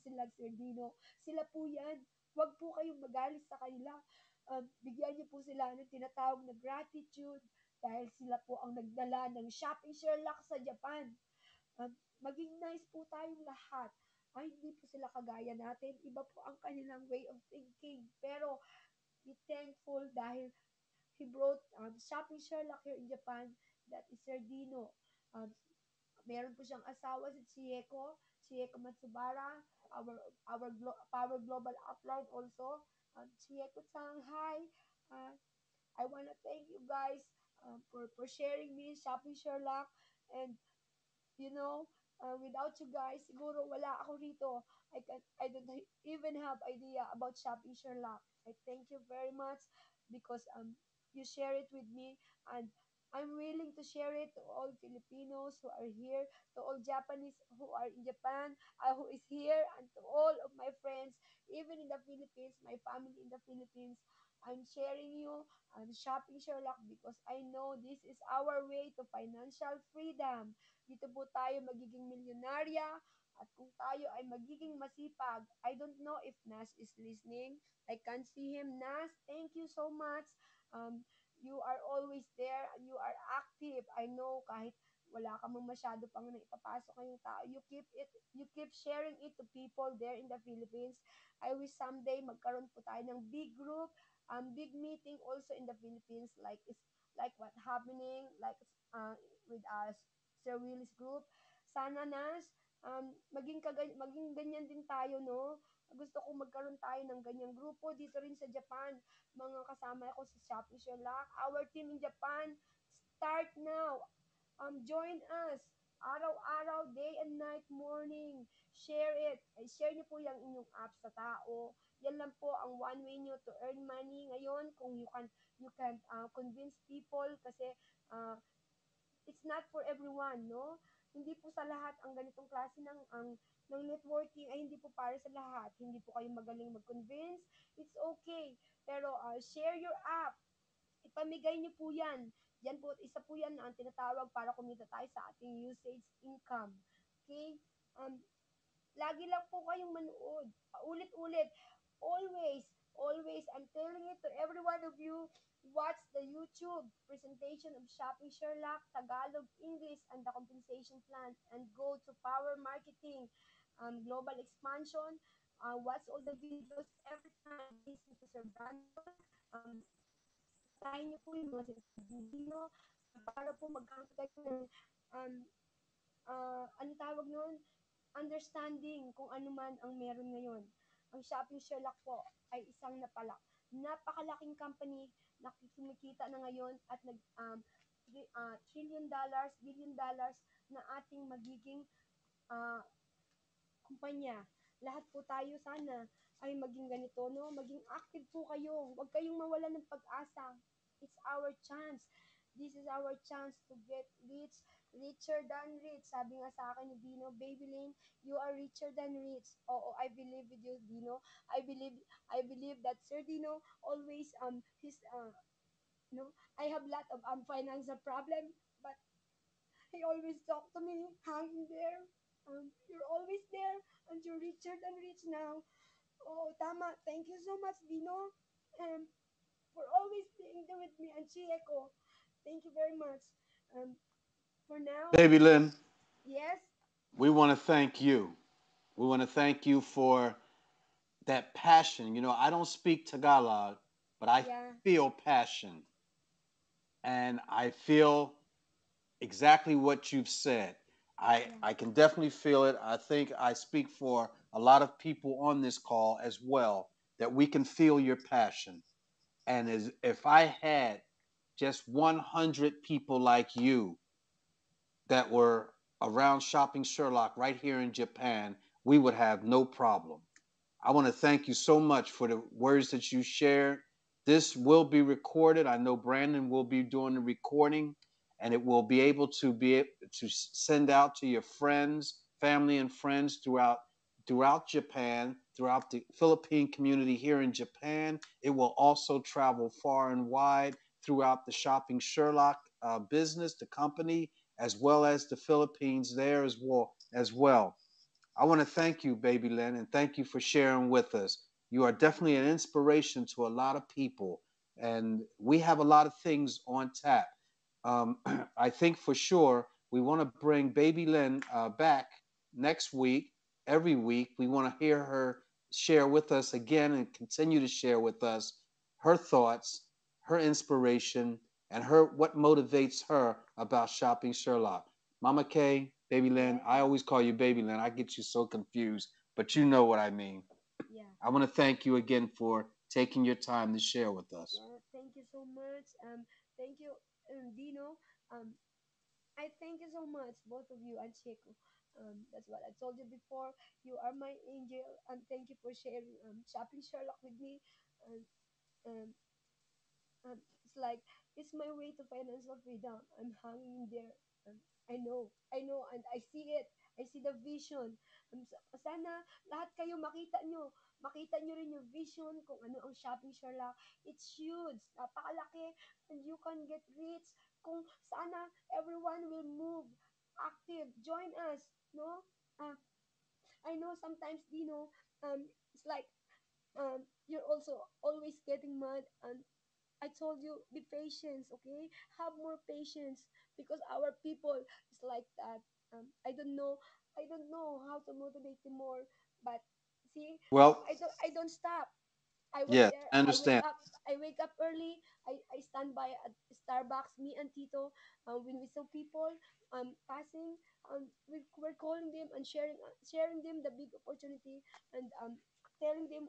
Sila Sir Dino. Sila po yan. Huwag po kayong magalit sa kanila. Bigyan niyo po sila ng tinatawag na gratitude dahil sila po ang nagdala ng shopping Sherlock sa Japan. Maging nice po tayong lahat. Ay, hindi po sila kagaya natin. Iba po ang kanilang way of thinking. Pero, be thankful dahil he brought shopping Sherlock here in Japan. That is Sir Dino. Um, Meron po siyang asawa si Chieko Matsubara, our global upline also. Chieko-san, hi. Uh, I want to thank you guys for sharing me shopping Sherlock. And you know, without you guys, siguro wala ako rito. I don't even have idea about shopping Sherlock. I thank you very much because you share it with me, and I'm willing to share it to all Filipinos who are here, to all Japanese who are in Japan, who is here, and to all of my friends, even in the Philippines, my family in the Philippines. I'm sharing you shopping Sherlock because I know this is our way to financial freedom. Dito po tayo magiging milyonarya at kung tayo ay magiging masipag. I don't know if Nas is listening. I can't see him. Nas, thank you so much. You are always there and you are active. I know kahit wala ka mang masyado pang naipapasok ngayong tao. You keep sharing it to people there in the Philippines. I wish someday magkaroon po tayo ng big group, big meeting also in the Philippines like what happening like with us Sir Willis Group. Sana Nas, maging ganyan din tayo, no? Gusto ko magkaroon tayo ng ganyang grupo dito rin sa Japan. Mga kasama ko sa Shopee Sherlock. Our team in Japan, start now. Join us. Araw-araw, day and night, morning. Share it. Share niyo po yung inyong apps sa tao. Yan lang po ang one way niyo to earn money ngayon kung you can convince people kasi uh, it's not for everyone, no? Hindi po sa lahat ang ganitong klase ng networking ay hindi po para sa lahat. Hindi po kayo magaling mag-convince. It's okay. Pero share your app. Ipamigay niyo po yan. Yan po, isa po yan ang tinatawag para kumita tayo sa ating usage income. Okay? Um, Lagi lang po kayong manood. Ulit-ulit. Always, always, I'm telling it to every one of you, watch the YouTube presentation of Shopping Sherlock, Tagalog, English, and the compensation plan, and go to Power Marketing, Global Expansion, watch all the videos every time, listen to Sir Brandon, um, basahin niyo po yung mga sinasabi ni Dino, para po magkaroon tayo ng um, ano tawag nun? Understanding kung ano man ang meron ngayon. Ang Shopping Sherlock po ay isang napakalaking company na kumikita na ngayon at trillion dollars, billion dollars na ating magiging uh, kumpanya. Lahat po tayo sana ay maging ganito, no? Maging active po kayo. Huwag kayong mawala ng pag-asa. It's our chance. This is our chance to get rich, richer than rich. Sabi nga sa akin ni Dino, Baby Lane, you are richer than rich. Oo, I believe with you, Dino. I believe that Sir Dino always his no, I have lot of financial problem, but he always talk to me, hanging there. You're always there, and you're richer than rich now. Oh, tama. Thank you so much, Dino, for always being there with me and Chieko. Thank you very much. Um, for now, Baby Lynn, yes, we want to thank you. We want to thank you for that passion. You know, I don't speak Tagalog, but I yeah, feel passion. And I feel exactly what you've said. Yeah. I can definitely feel it. I think I speak for a lot of people on this call as well that we can feel your passion. And as if I had just 100 people like you that were around Shopping Sherlock right here in Japan, we would have no problem. I want to thank you so much for the words that you shared. This will be recorded. I know Brandon will be doing the recording, and it will be able to send out to your friends, family, and friends throughout Japan, throughout the Philippine community here in Japan. It will also travel far and wide throughout the Shopping Sherlock business, the company, as well as the Philippines there as well. I want to thank you, Baby Lynn, and thank you for sharing with us. You are definitely an inspiration to a lot of people, and we have a lot of things on tap. I think for sure we want to bring Baby Lynn back next week. Every week, we want to hear her share with us again and continue to share with us her thoughts, her inspiration, and her what motivates her about shopping Sherlock. Mama K, Baby Lynn, I Yes. always call you Baby Lynn. I get you so confused, but you know what I mean. Yeah. I want to thank you again for taking your time to share with us. Yeah. Thank you so much. Thank you, Dino. Um, I thank you so much, both of you and Chico. That's what I told you before. You are my angel, and thank you for sharing shopping Sherlock with me. And um, it's like it's my way to financial freedom. I'm hanging in there. I know, and I see it. I see the vision. Sana lahat kayo makita nyo rin yung vision kung ano ang shopping Sherlock. It's huge, napakalaki, and you can get rich. Kung sana everyone will move, active, join us, no? Uh, I know sometimes, it's like you're also always getting mad, and I told you, be patient, okay? Have more patience because our people is like that. I don't know how to motivate them more, but see, Well, I don't stop. I was yes, there. I understand. I wake up early. I stand by at Starbucks. Me and Tito, when we saw people passing, we're calling them and sharing them the big opportunity, and telling them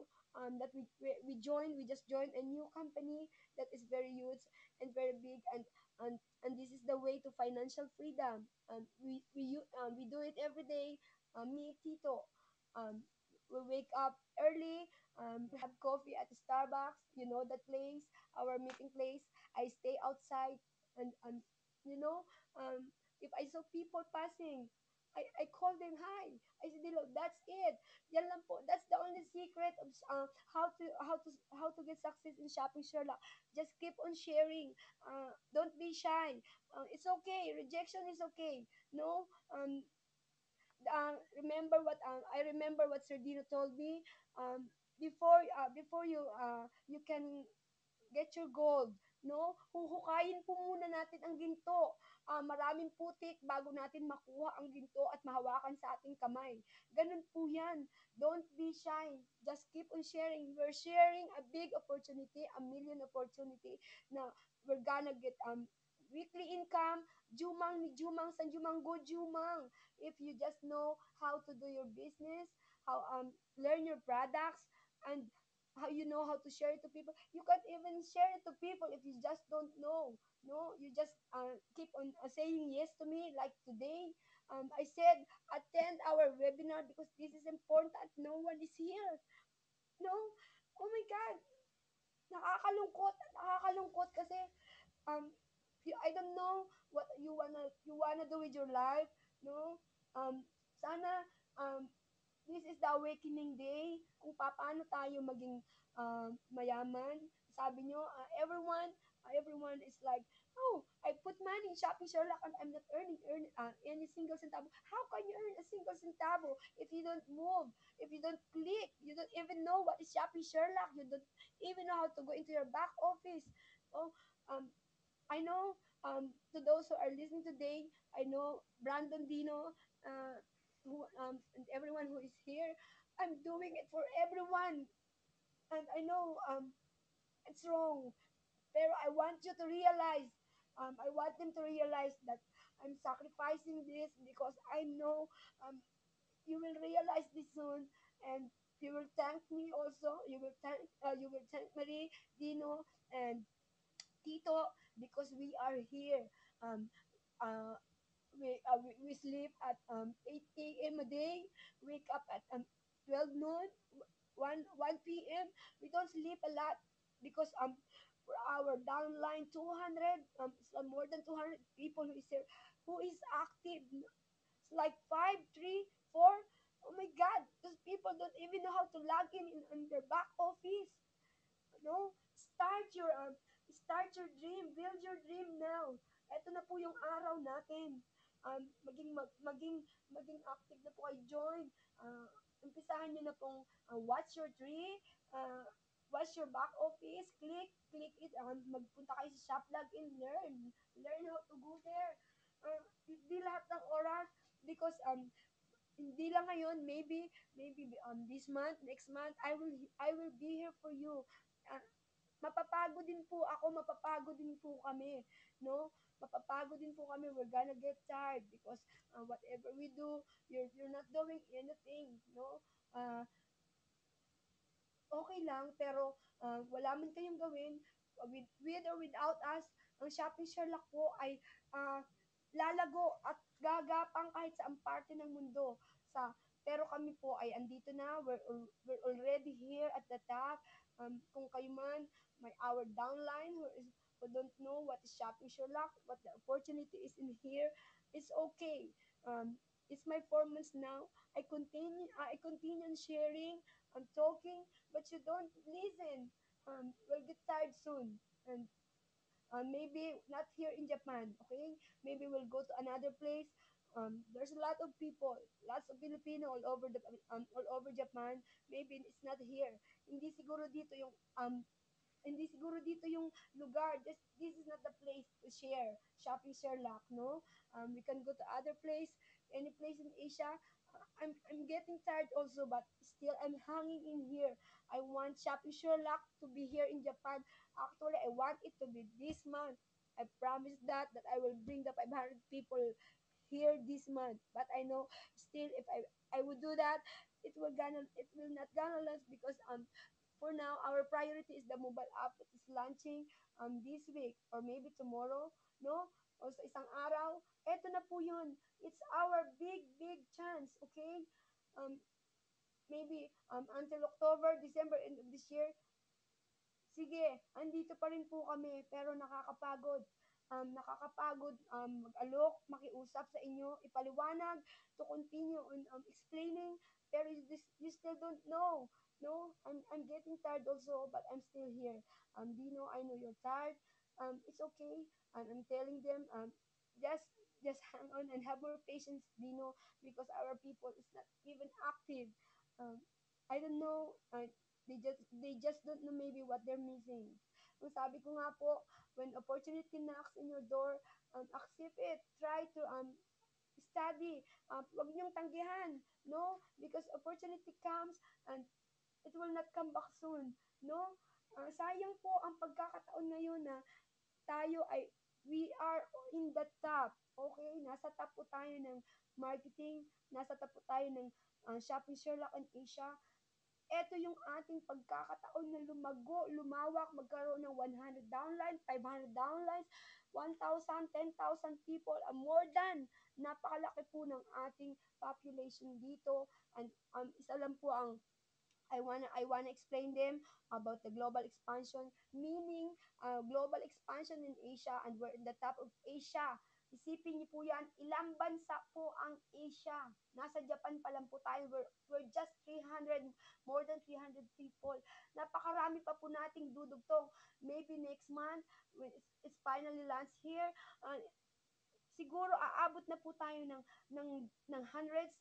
that we joined. We just joined a new company that is very huge and very big, and this is the way to financial freedom. And we do it every day. Me, Tito, um, we wake up early, we have coffee at the Starbucks, you know that place, our meeting place. I stay outside, and you know, if I saw people passing, I call them hi. I said, "Hello, that's it. Yan lang po. That's the only secret of how to get success in shopping Sherlock. Just keep on sharing. Don't be shy. It's okay. Rejection is okay. No, I remember what Sir Dino told me. Before you can get your gold, no? Huhukayin po muna natin ang ginto. Maraming putik bago natin makuha ang ginto at mahawakan sa ating kamay. Ganun po yan. Don't be shy. Just keep on sharing. We're sharing a big opportunity, a million opportunity na we're gonna get weekly income. Jumang ni Jumang San Jumang Go Jumang. If you just know how to do your business, how learn your products, and how you know how to share it to people. You can't even share it to people if you just don't know. No, you just keep on saying yes to me. Like today, I said attend our webinar because this is important. No one is here. No, oh my God, nakakalungkot kasi um I don't know what you wanna do with your life. No, sana this is the awakening day kung paano tayo maging mayaman. Sabi nyo, everyone is like, oh, I put money in Shopee Sherlock and I'm not earning any single centavo. How can you earn a single centavo if you don't move, if you don't click, you don't even know what is Shopee Sherlock, you don't even know how to go into your back office. Oh, um, I know to those who are listening today, I know Brandon Dino, and everyone who is here. I'm doing it for everyone, and I know it's wrong, but I want you to realize. I want them to realize that. I'm sacrificing this because I know um, you will realize this soon, and you will thank me also. You will thank Marie, Dino, and Tito because we are here. Um, uh, we sleep at 8 a.m. a day, wake up at 12 noon, 1 p.m. We don't sleep a lot because for our downline 200 more than 200 people who is active. It's like 5, 3, 4. Oh my God, those people don't even know how to log in their back office. No, start your dream, build your dream now. Ito na po yung araw natin. Maging active na po kayo, join. Umpisahan niyo na pong watch your tree, uh, watch your back office, click it, magpunta kayo sa shop login, learn how to go there. Hindi lahat ng oras because hindi lang ngayon, maybe this month, next month, I will be here for you. Uh, Mapapagod din po ako, mapapagod din po kami, no? Mapapagod din po kami. We're gonna get tired because whatever we do, you're not doing anything, no? Uh, okay lang, pero wala man kayong gawin, with or without us, ang Shopping Sherlock po ay uh, lalago at gagapang kahit sa parte ng mundo. Pero kami po ay andito na, we're already here at the top. Kung kayo man, may our downline who don't know what is Shopping Sherlock, what the opportunity is in here, it's okay. It's my 4 months now. I continue on sharing, I'm talking, but you don't listen. We'll get tired soon. And maybe not here in Japan, okay? Maybe we'll go to another place. There's a lot of people, lots of Filipino all over Japan. Maybe it's not here. Hindi siguro dito yung hindi siguro dito yung lugar. This is not the place to share Shopping Sherlock, no? We can go to other place, any place in Asia. I'm getting tired also, but still I'm hanging in here. I want Shopping Sherlock to be here in Japan. Actually, I want it to be this month. I promise that I will bring the 500 people here this month. But I know still if I would do that, it will not gonna last because for now our priority is the mobile app that is launching this week or maybe tomorrow, no? O sa isang araw, eto na po yun. It's our big chance, okay? Um, Maybe until October, December, end of this year, sige, andito pa rin po kami, pero nakakapagod. Nakakapagod mag-alok, makiusap sa inyo, ipaliwanag, to continue on explaining, pero you still don't know. No, I'm getting tired also, but I'm still here. Dino, I know you're tired. It's okay. I'm telling them, just hang on and have more patience, Dino, because our people is not even active. Um, I don't know. They just don't know maybe what they're missing. Ang sabi ko nga po, when opportunity knocks in your door, accept it. Try to study. Huwag niyong tanggihan, no? Because opportunity comes and it will not come back soon, no? Sayang po ang pagkakataon ngayon na tayo ay we are in the top. Okay, nasa top po tayo ng marketing, nasa top po tayo ng Shopping Sherlock in Asia. Ito yung ating pagkakataon na lumago, lumawak, magkaroon ng 100 downlines, 500 downlines, 1,000, 10,000 people, more than. Napakalaki po ng ating population dito. And isa lang po ang I wanna explain them about the global expansion, meaning global expansion in Asia, and we're in the top of Asia. Isipin niyo po yan, ilang bansa po ang Asia. Nasa Japan pa lang po tayo. We're just 300, more than 300 people. Napakarami pa po nating dudugtong. Maybe next month, when it's finally launched here, siguro aabot na po tayo ng hundreds,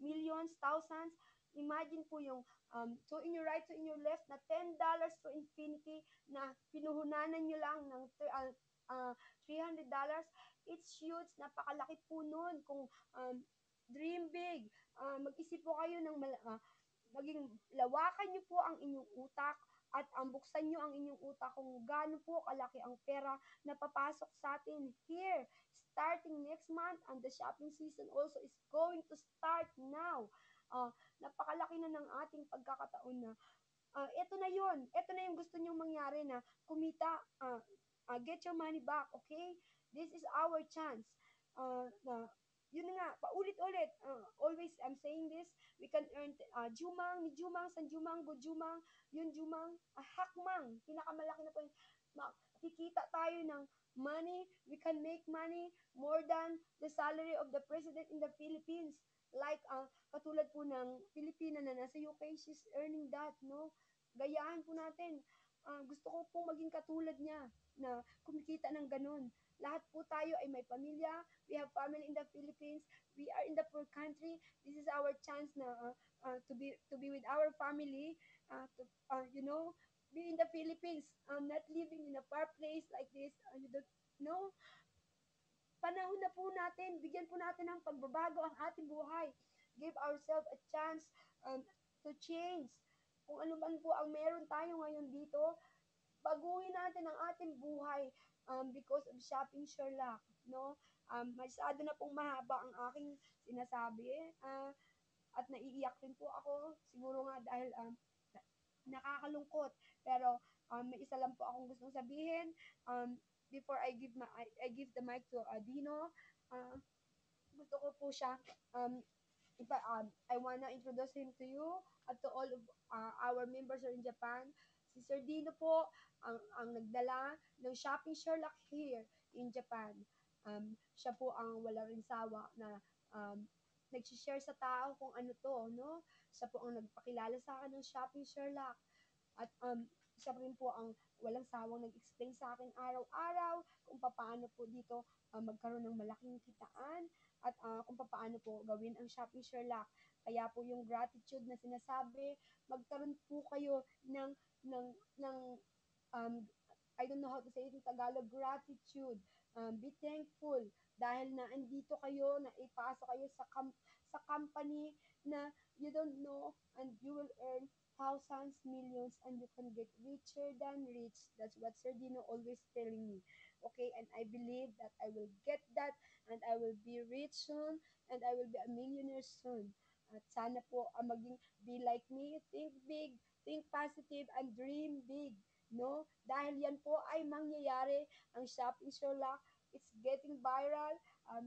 millions, thousands. Imagine po yung so in your right, so in your left, na $10 to infinity na pinuhunanan nyo lang ng $300. It's huge, napakalaki po nun. Kung dream big, mag-isip po kayo maging lawakan nyo po ang inyong utak at buksan nyo ang inyong utak kung gaano po kalaki ang pera na papasok sa atin here. starting next month, and the shopping season also is going to start now. Napakalaki na ng ating pagkakataon na ito na yun. Ito na yung gusto nyong mangyari na kumita, get your money back, okay? This is our chance. Na, yun nga, paulit-ulit. Always, I'm saying this, we can earn Jumang, ni Jumang, San Jumang, Go Jumang, yun Jumang, Hakmang. Pinakamalaki na po yun. Kikita tayo ng money, we can make money more than the salary of the president in the Philippines. Like, katulad po ng Pilipina na nasa UK, she's earning that, no? Gayahan po natin. Gusto ko pong maging katulad niya na kumikita ng ganun. Lahat po tayo ay may pamilya. We have family in the Philippines. We are in the poor country. This is our chance na to be with our family, to be in the Philippines, not living in a far place like this. You don't know, panahon na po natin, bigyan po natin ng pagbabago ang ating buhay. Give ourselves a chance um, to change. Kung ano man po ang meron tayo ngayon dito, baguhin natin ang ating buhay because of shopping Sherlock, no? Masyado na pong mahaba ang aking sinasabi, at naiiyak rin po ako. Siguro nga dahil nakakalungkot. Pero may isa lang po akong gustong sabihin. Before I give the mic to Dino, uh, gusto ko po siya I wanna introduce him to you at to all of our members here in Japan. Si Sir Dino po ang nagdala ng shopping Sherlock here in Japan. Siya po ang wala rin sawa na nag-share sa tao kung ano to, no? Siya po ang nagpakilala sa akin ng shopping Sherlock. At siya rin po ang walang sawang nag-explain sa akin araw-araw kung paano po dito magkaroon ng malaking kitaan at kung paano po gawin ang shopping Sherlock. Kaya po yung gratitude na sinasabi, magkaroon po kayo ng um, I don't know how to say it in Tagalog, gratitude. Be thankful dahil na andito kayo, na ipasok kayo sa company na you don't know, and you will earn thousands, millions, and you can get richer than rich. That's what Sir Dino always telling me. Okay, and I believe that I will get that, and I will be rich soon, and I will be a millionaire soon. At sana po maging be like me, think big, think positive, and dream big. No? Dahil yan po ay mangyayari. Ang shopping Sherlock, it's getting viral.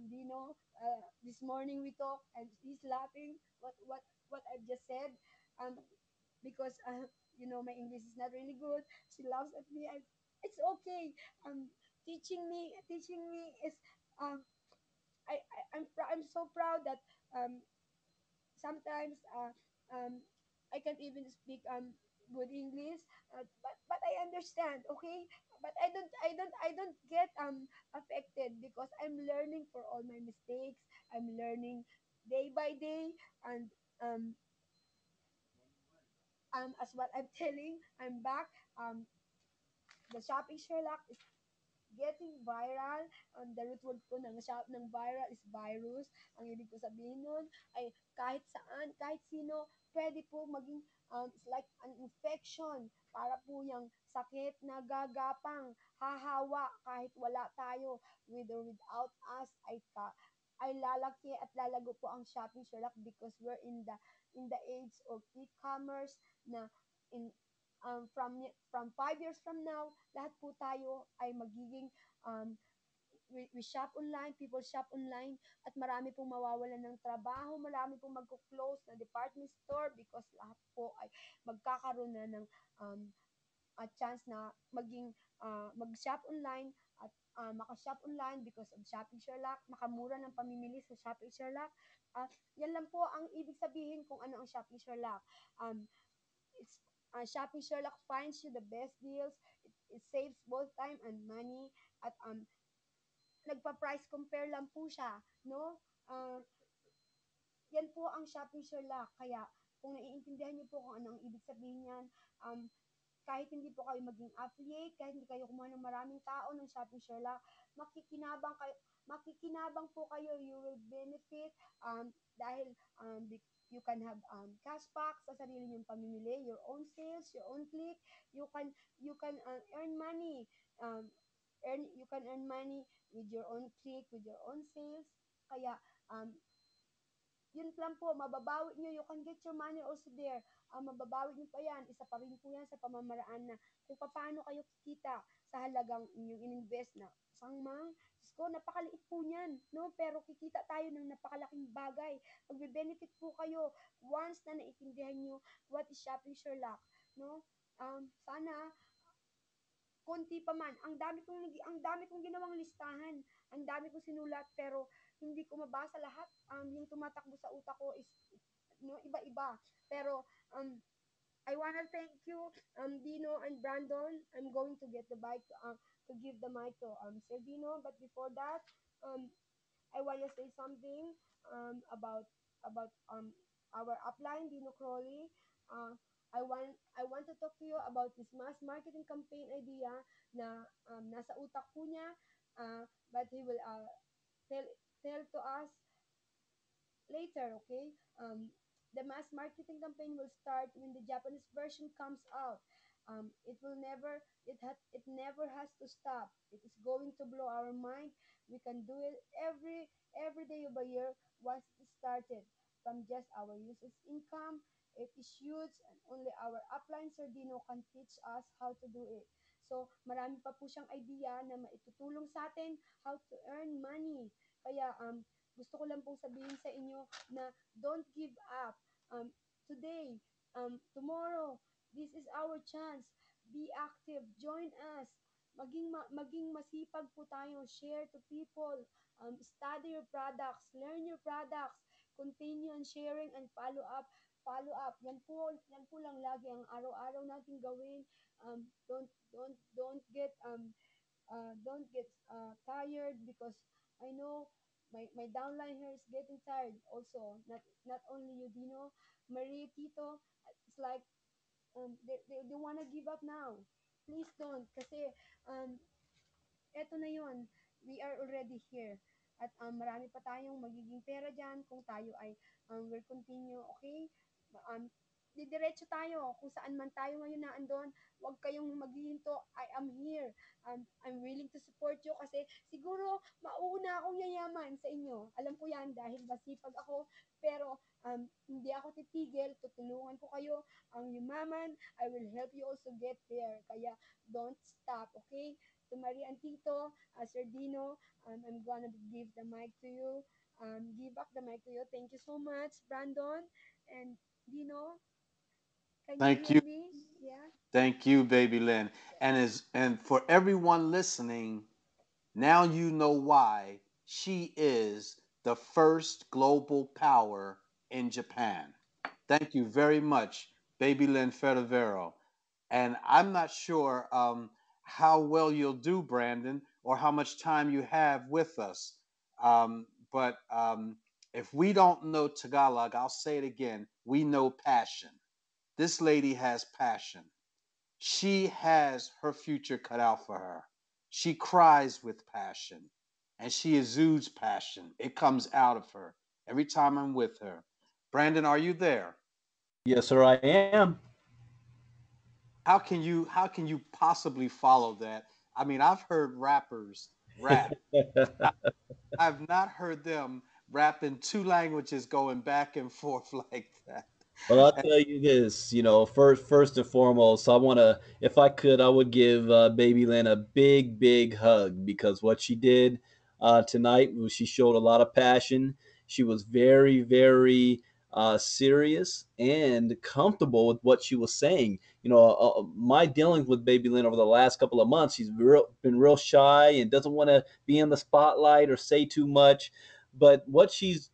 Dino, this morning we talked, and he's laughing what I've just said. Um, because my English is not really good. She laughs at me. It's okay. Teaching me is um I'm so proud that um sometimes I can't even speak good English, but I understand. Okay, but I don't get affected because I'm learning for all my mistakes. I'm learning day by day, and um as what I'm telling, I'm back. The shopping Sherlock is getting viral. The root word po ng viral is virus. Ang ibig ko sabihin nun ay kahit saan, kahit sino, pwede po maging, it's like an infection. Para po yung sakit na gagapang, hahawa, kahit wala tayo, with or without us, ay lalaki at lalago po ang shopping Sherlock because we're in the age of e-commerce na in from 5 years from now, lahat po tayo ay magiging we shop online, people shop online, at marami pong mawawalan ng trabaho, marami pong magko-close na department store because lahat po ay magkakaroon na ng a chance na mag-shop online at maka-shop online because of Shopping Sherlock, makamura ng pamimili sa Shopping Sherlock. Yan lang po ang ibig sabihin kung ano ang Shopping Sherlock. It's Shopping Sherlock finds you the best deals. It saves both time and money. At nagpa-price compare lang po siya, no? Yan po ang Shopping Sherlock. Kaya kung naiintindihan niyo po kung ano ang ibig sabihin niyan, kahit hindi po kayo maging affiliate, kahit hindi kayo kumuha ng maraming tao ng Shopping Sherlock, makikinabang po kayo, you will benefit dahil you can have cashback sa sarili niyong pamimili, your own sales, your own click, you can earn money. earn money with your own click, with your own sales. Kaya yun lang po, mababawi nyo. You can get your money also there. Mababawi nyo pa yan. Isa pa rin po yan sa pamamaraan na kung paano kayo kikita sa halagang inyong ininvest na sangmang. Diyos ko, napakaliit po niyan, no? Pero kikita tayo ng napakalaking bagay. Magbe-benefit po kayo once na naiintindihan nyo what is shopping Sherlock, no? Sana konti pa man. Ang dami kong ginawang listahan. Ang dami kong sinulat pero hindi ko mabasa lahat. Yung tumatakbo sa utak ko is no, iba-iba. Pero I wanna thank you, Dino and Brandon. I'm going to get the mic to give the mic to Sir Dino. But before that, um, I wanna say something about our upline, Dino Crowley. Uh, I want to talk to you about this mass marketing campaign idea na nasa utak po niya, but he will tell tell to us later, okay? The mass marketing campaign will start when the Japanese version comes out. It never has to stop. It is going to blow our mind. We can do it every day of the year once it started. From just our usage income, it is huge and only our upline Sardino can teach us how to do it. So, marami pa po siyang idea na maitutulong sa atin how to earn money. Kaya, gusto ko lang pong sabihin sa inyo na don't give up. Today, tomorrow, this is our chance. Be active, join us. Maging masipag po tayo, share to people, study your products, learn your products, continue on sharing and follow up. Yan po lang lagi ang araw-araw nating gawin. Don't get tired because I know my downline here is getting tired also. Not only you, Dino, Marie, Tito, it's like they wanna give up now. Please don't. Kasi um, eto na yon. We are already here. At marami pa tayong magiging pera dyan kung tayo ay will continue, okay? Um, didiretso tayo kung saan man tayo ngayon na andon. Huwag kayong maghihinto. I am here. I'm willing to support you kasi siguro mauuna akong yayaman sa inyo. Alam ko yan dahil masipag ako. Pero hindi ako titigil. Tutulungan ko kayo ang yumaman. I will help you also get there. Kaya don't stop, okay? To Marie and Tito, Sir Dino, I'm gonna give the mic to you. Give back the mic to you. Thank you so much, Brandon and Dino. Can you Thank hear you. me? Yeah. Thank you, baby Lynn. And for everyone listening, now you know why she is the first global power in Japan. Thank you very much, baby Lynn Ferravero. And I'm not sure how well you'll do, Brandon, or how much time you have with us. But if we don't know Tagalog, I'll say it again. We know passion. This lady has passion. She has her future cut out for her. She cries with passion and she exudes passion. It comes out of her every time I'm with her. Brandon, are you there? Yes, sir, I am. How can you possibly follow that? I mean, I've heard rappers rap. I, I've not heard them rap in two languages going back and forth like that. Well, I'll And tell you this, first and foremost, I want to, if I could, I would give Baby Lynn a big, big hug because what she did tonight was she showed a lot of passion. She was very, very serious and comfortable with what she was saying. My dealings with Baby Lynn over the last couple of months, been real shy and doesn't want to be in the spotlight or say too much, but what she's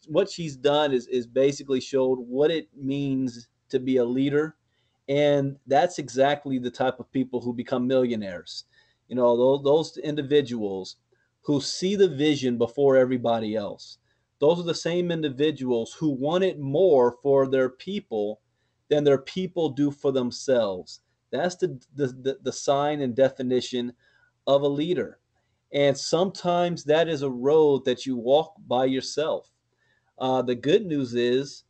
done is basically showed what it means to be a leader, and that's exactly the type of people who become millionaires. Those individuals who see the vision before everybody else. Those are the same individuals who want it more for their people than their people do for themselves. That's the sign and definition of a leader. And sometimes that is a road that you walk by yourself. The good news is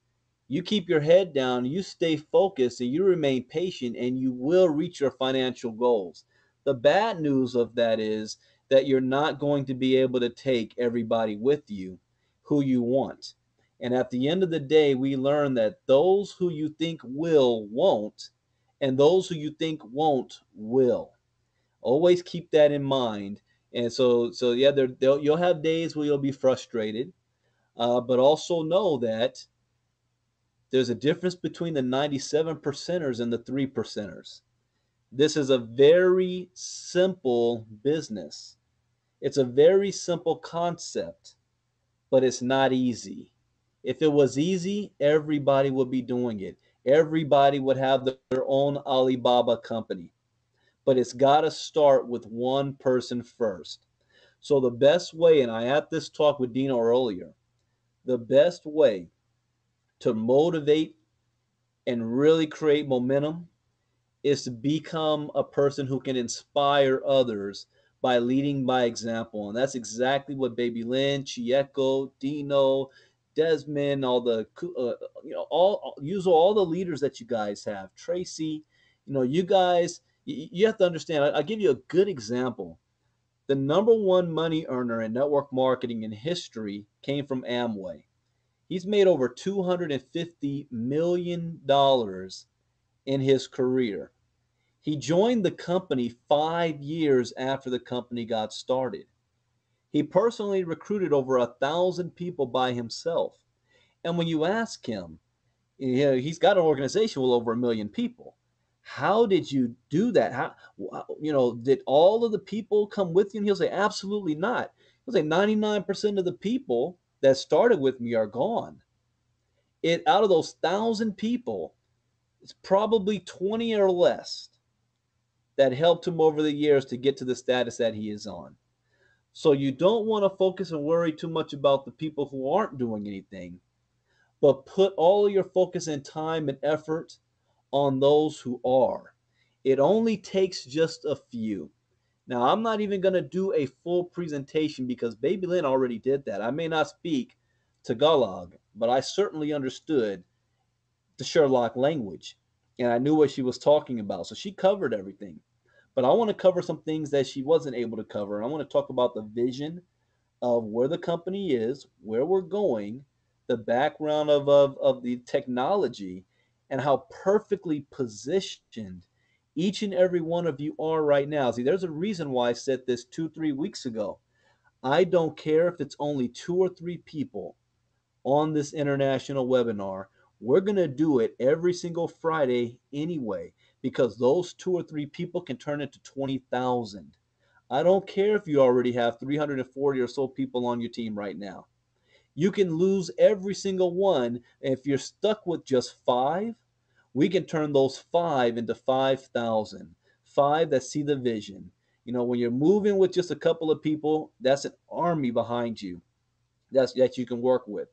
you keep your head down, you stay focused, and you remain patient, and you will reach your financial goals. The bad news of that is that you're not going to be able to take everybody with you who you want. And at the end of the day, we learn that those who you think will won't, and those who you think won't will. Always keep that in mind. And so yeah, you'll have days where you'll be frustrated, but also know that there's a difference between the 97 percenters and the 3 percenters. This is a very simple business. It's a very simple concept, but it's not easy. If it was easy, everybody would be doing it. Everybody would have their own Alibaba company. But it's got to start with one person first. So the best way, and I had this talk with Dino earlier, the best way to motivate and really create momentum is to become a person who can inspire others by leading by example. And that's exactly what Baby Lynn, Chieko, Dino, Desmond, all the all use all the leaders that you guys have. Tracy, you guys, you have to understand. I'll give you a good example. The number one money earner in network marketing in history came from Amway. He's made over $250 million in his career. He joined the company 5 years after the company got started. He personally recruited over 1,000 people by himself. And when you ask him, he's got an organization with over 1 million people. How did you do that? Did all of the people come with you? And he'll say, absolutely not. He'll say 99% of the people that started with me are gone. Out of those 1,000 people, it's probably 20 or less that helped him over the years to get to the status that he is on. So you don't want to focus and worry too much about the people who aren't doing anything, but put all of your focus and time and effort on those who are. It only takes just a few. Now, I'm not even going to do a full presentation because Baby Lynn already did that. I may not speak Tagalog, but I certainly understood the Sherlock language and I knew what she was talking about. So she covered everything. But I want to cover some things that she wasn't able to cover. I want to talk about the vision of where the company is, where we're going, the background of the technology, and how perfectly positioned each and every one of you are right now. See, there's a reason why I said this 2-3 weeks ago. I don't care if it's only 2 or 3 people on this international webinar. We're going to do it every single Friday anyway, because those 2 or 3 people can turn into 20,000. I don't care if you already have 340 or so people on your team right now. You can lose every single one. If you're stuck with just 5, we can turn those 5 into 5,000. 5 that see the vision. When you're moving with just a couple of people, that's an army behind you that you can work with.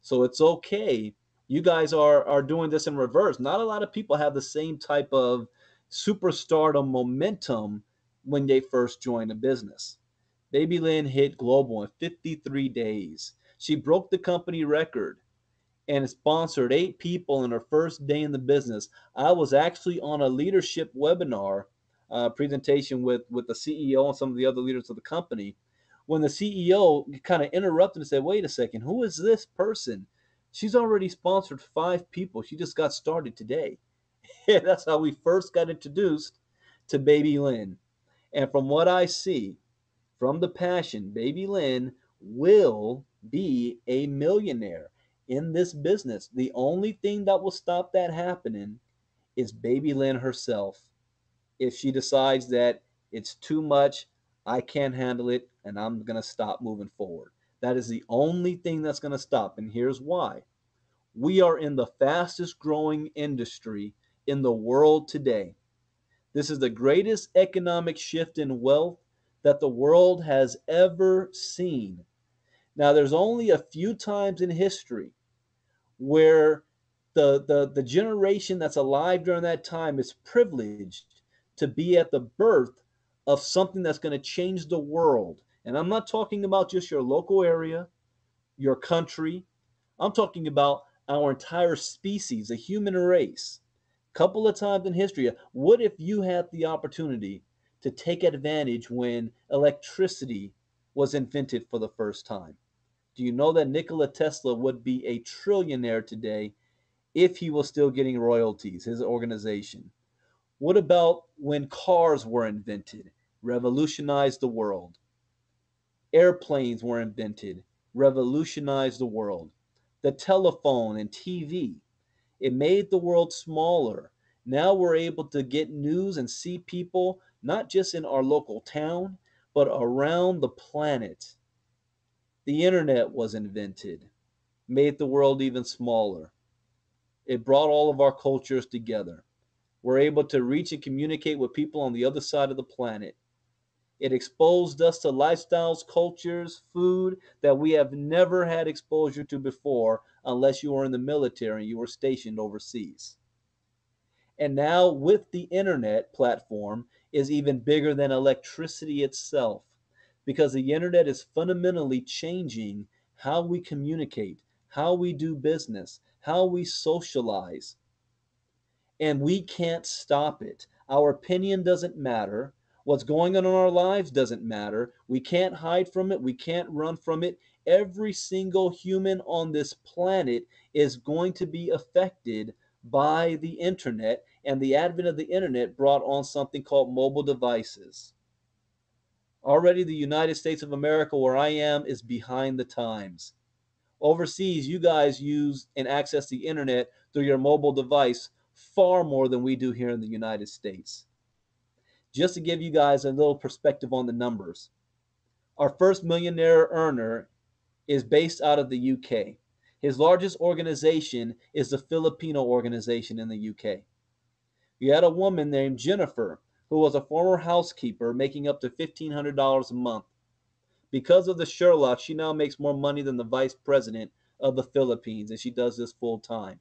So it's okay. You guys are doing this in reverse. Not a lot of people have the same type of superstardom momentum when they first join a business. Baby Lynn hit global in 53 days. She broke the company record and sponsored 8 people in her first day in the business. I was actually on a leadership webinar presentation with the CEO and some of the other leaders of the company when the CEO kind of interrupted and said, wait a second, who is this person? She's already sponsored 5 people. She just got started today. That's how we first got introduced to Baby Lynn. And from what I see, from the passion, Baby Lynn will be a millionaire in this business. The only thing that will stop that happening is Baby Lynn herself. If she decides that it's too much, I can't handle it, and I'm going to stop moving forward. That is the only thing that's going to stop. And here's why. We are in the fastest growing industry in the world today. This is the greatest economic shift in wealth that the world has ever seen. Now, there's only a few times in history where the generation that's alive during that time is privileged to be at the birth of something that's going to change the world. And I'm not talking about just your local area, your country. I'm talking about our entire species, the human race. Couple of times in history, what if you had the opportunity to take advantage when electricity was invented for the first time. Do you know that Nikola Tesla would be a trillionaire today if he was still getting royalties, his organization? What about when cars were invented, revolutionized the world? Airplanes were invented, revolutionized the world. The telephone and TV, it made the world smaller. Now we're able to get news and see people not just in our local town, but around the planet. The internet was invented, made the world even smaller. It brought all of our cultures together. We're able to reach and communicate with people on the other side of the planet. It exposed us to lifestyles, cultures, food that we have never had exposure to before unless you were in the military and you were stationed overseas. And now with the internet platform is even bigger than electricity itself because the internet is fundamentally changing how we communicate, how we do business, how we socialize. And we can't stop it. Our opinion doesn't matter. What's going on in our lives doesn't matter. We can't hide from it. We can't run from it. Every single human on this planet is going to be affected by the internet, and the advent of the internet brought on something called mobile devices. Already, the United States of America, where I am, is behind the times. Overseas, you guys use and access the internet through your mobile device far more than we do here in the United States. Just to give you guys a little perspective on the numbers, our first millionaire earner is based out of the UK. His largest organization is the Filipino organization in the UK. You had a woman named Jennifer who was a former housekeeper making up to $1,500 a month. Because of the Sherlock, she now makes more money than the vice president of the Philippines, and she does this full time.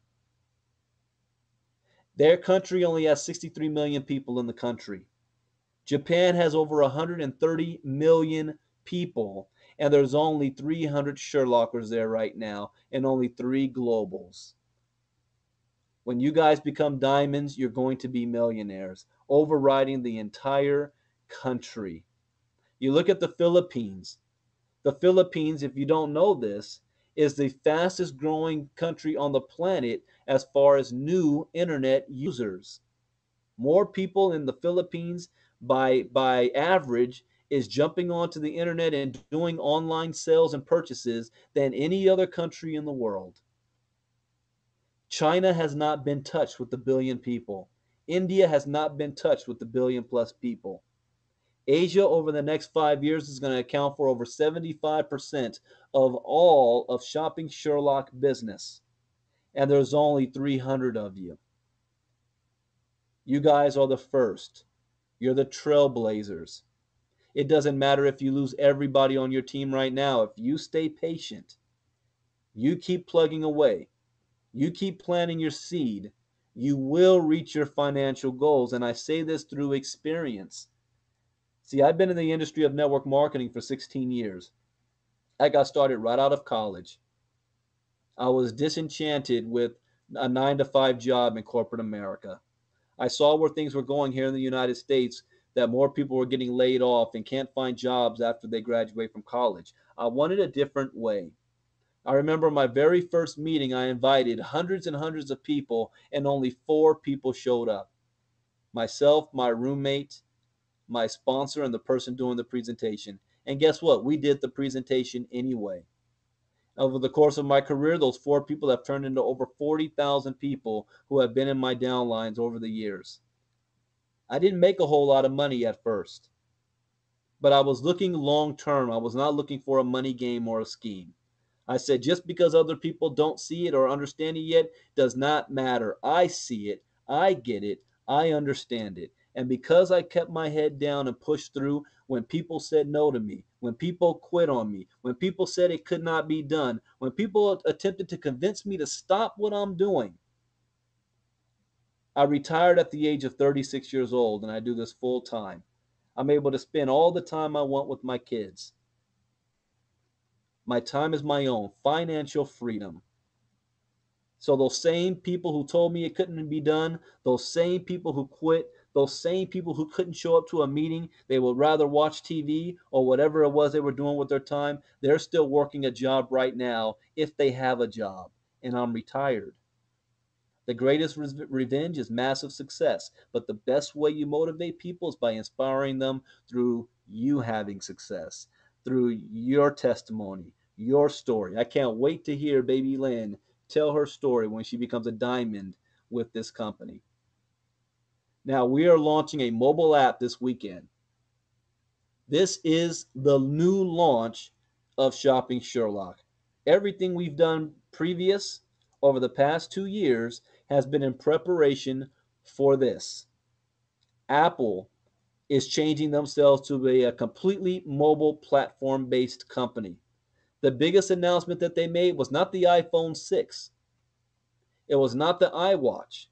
Their country only has 63 million people in the country. Japan has over 130 million people, and there's only 300 Sherlockers there right now, and only 3 globals. When you guys become diamonds, you're going to be millionaires, overriding the entire country. You look at the Philippines. The Philippines, if you don't know this, is the fastest growing country on the planet as far as new internet users. More people in the Philippines by average is jumping onto the internet and doing online sales and purchases than any other country in the world. China has not been touched with the billion people. India has not been touched with the billion plus people. Asia over the next 5 years is going to account for over 75% of all of Shopping Sherlock business. And there's only 300 of you. You guys are the first. You're the trailblazers. It doesn't matter if you lose everybody on your team right now. If you stay patient, you keep plugging away, you keep planting your seed, you will reach your financial goals. And I say this through experience. See, I've been in the industry of network marketing for 16 years. I got started right out of college. I was disenchanted with a 9-to-5 job in corporate America. I saw where things were going here in the United States, that more people were getting laid off and can't find jobs after they graduate from college. I wanted a different way. I remember my very first meeting, I invited hundreds and hundreds of people, and only 4 people showed up. Myself, my roommate, my sponsor, and the person doing the presentation. And guess what? We did the presentation anyway. Over the course of my career, those 4 people have turned into over 40,000 people who have been in my downlines over the years. I didn't make a whole lot of money at first, but I was looking long term. I was not looking for a money game or a scheme. I said, just because other people don't see it or understand it yet does not matter. I see it, I get it, I understand it. And because I kept my head down and pushed through when people said no to me, when people quit on me, when people said it could not be done, when people attempted to convince me to stop what I'm doing, I retired at the age of 36 years old, and I do this full time. I'm able to spend all the time I want with my kids. My time is my own, financial freedom. So those same people who told me it couldn't be done, those same people who quit, those same people who couldn't show up to a meeting, they would rather watch TV or whatever it was they were doing with their time, they're still working a job right now if they have a job. And I'm retired. The greatest revenge is massive success, but the best way you motivate people is by inspiring them through you having success, through your testimony, your story. I can't wait to hear Baby Lynn tell her story when she becomes a diamond with this company. Now, we are launching a mobile app this weekend. This is the new launch of Shopping Sherlock. Everything we've done previous over the past 2 years has been in preparation for this. Apple is changing themselves to be a completely mobile platform based company. The biggest announcement that they made was not the iPhone 6, it was not the iWatch,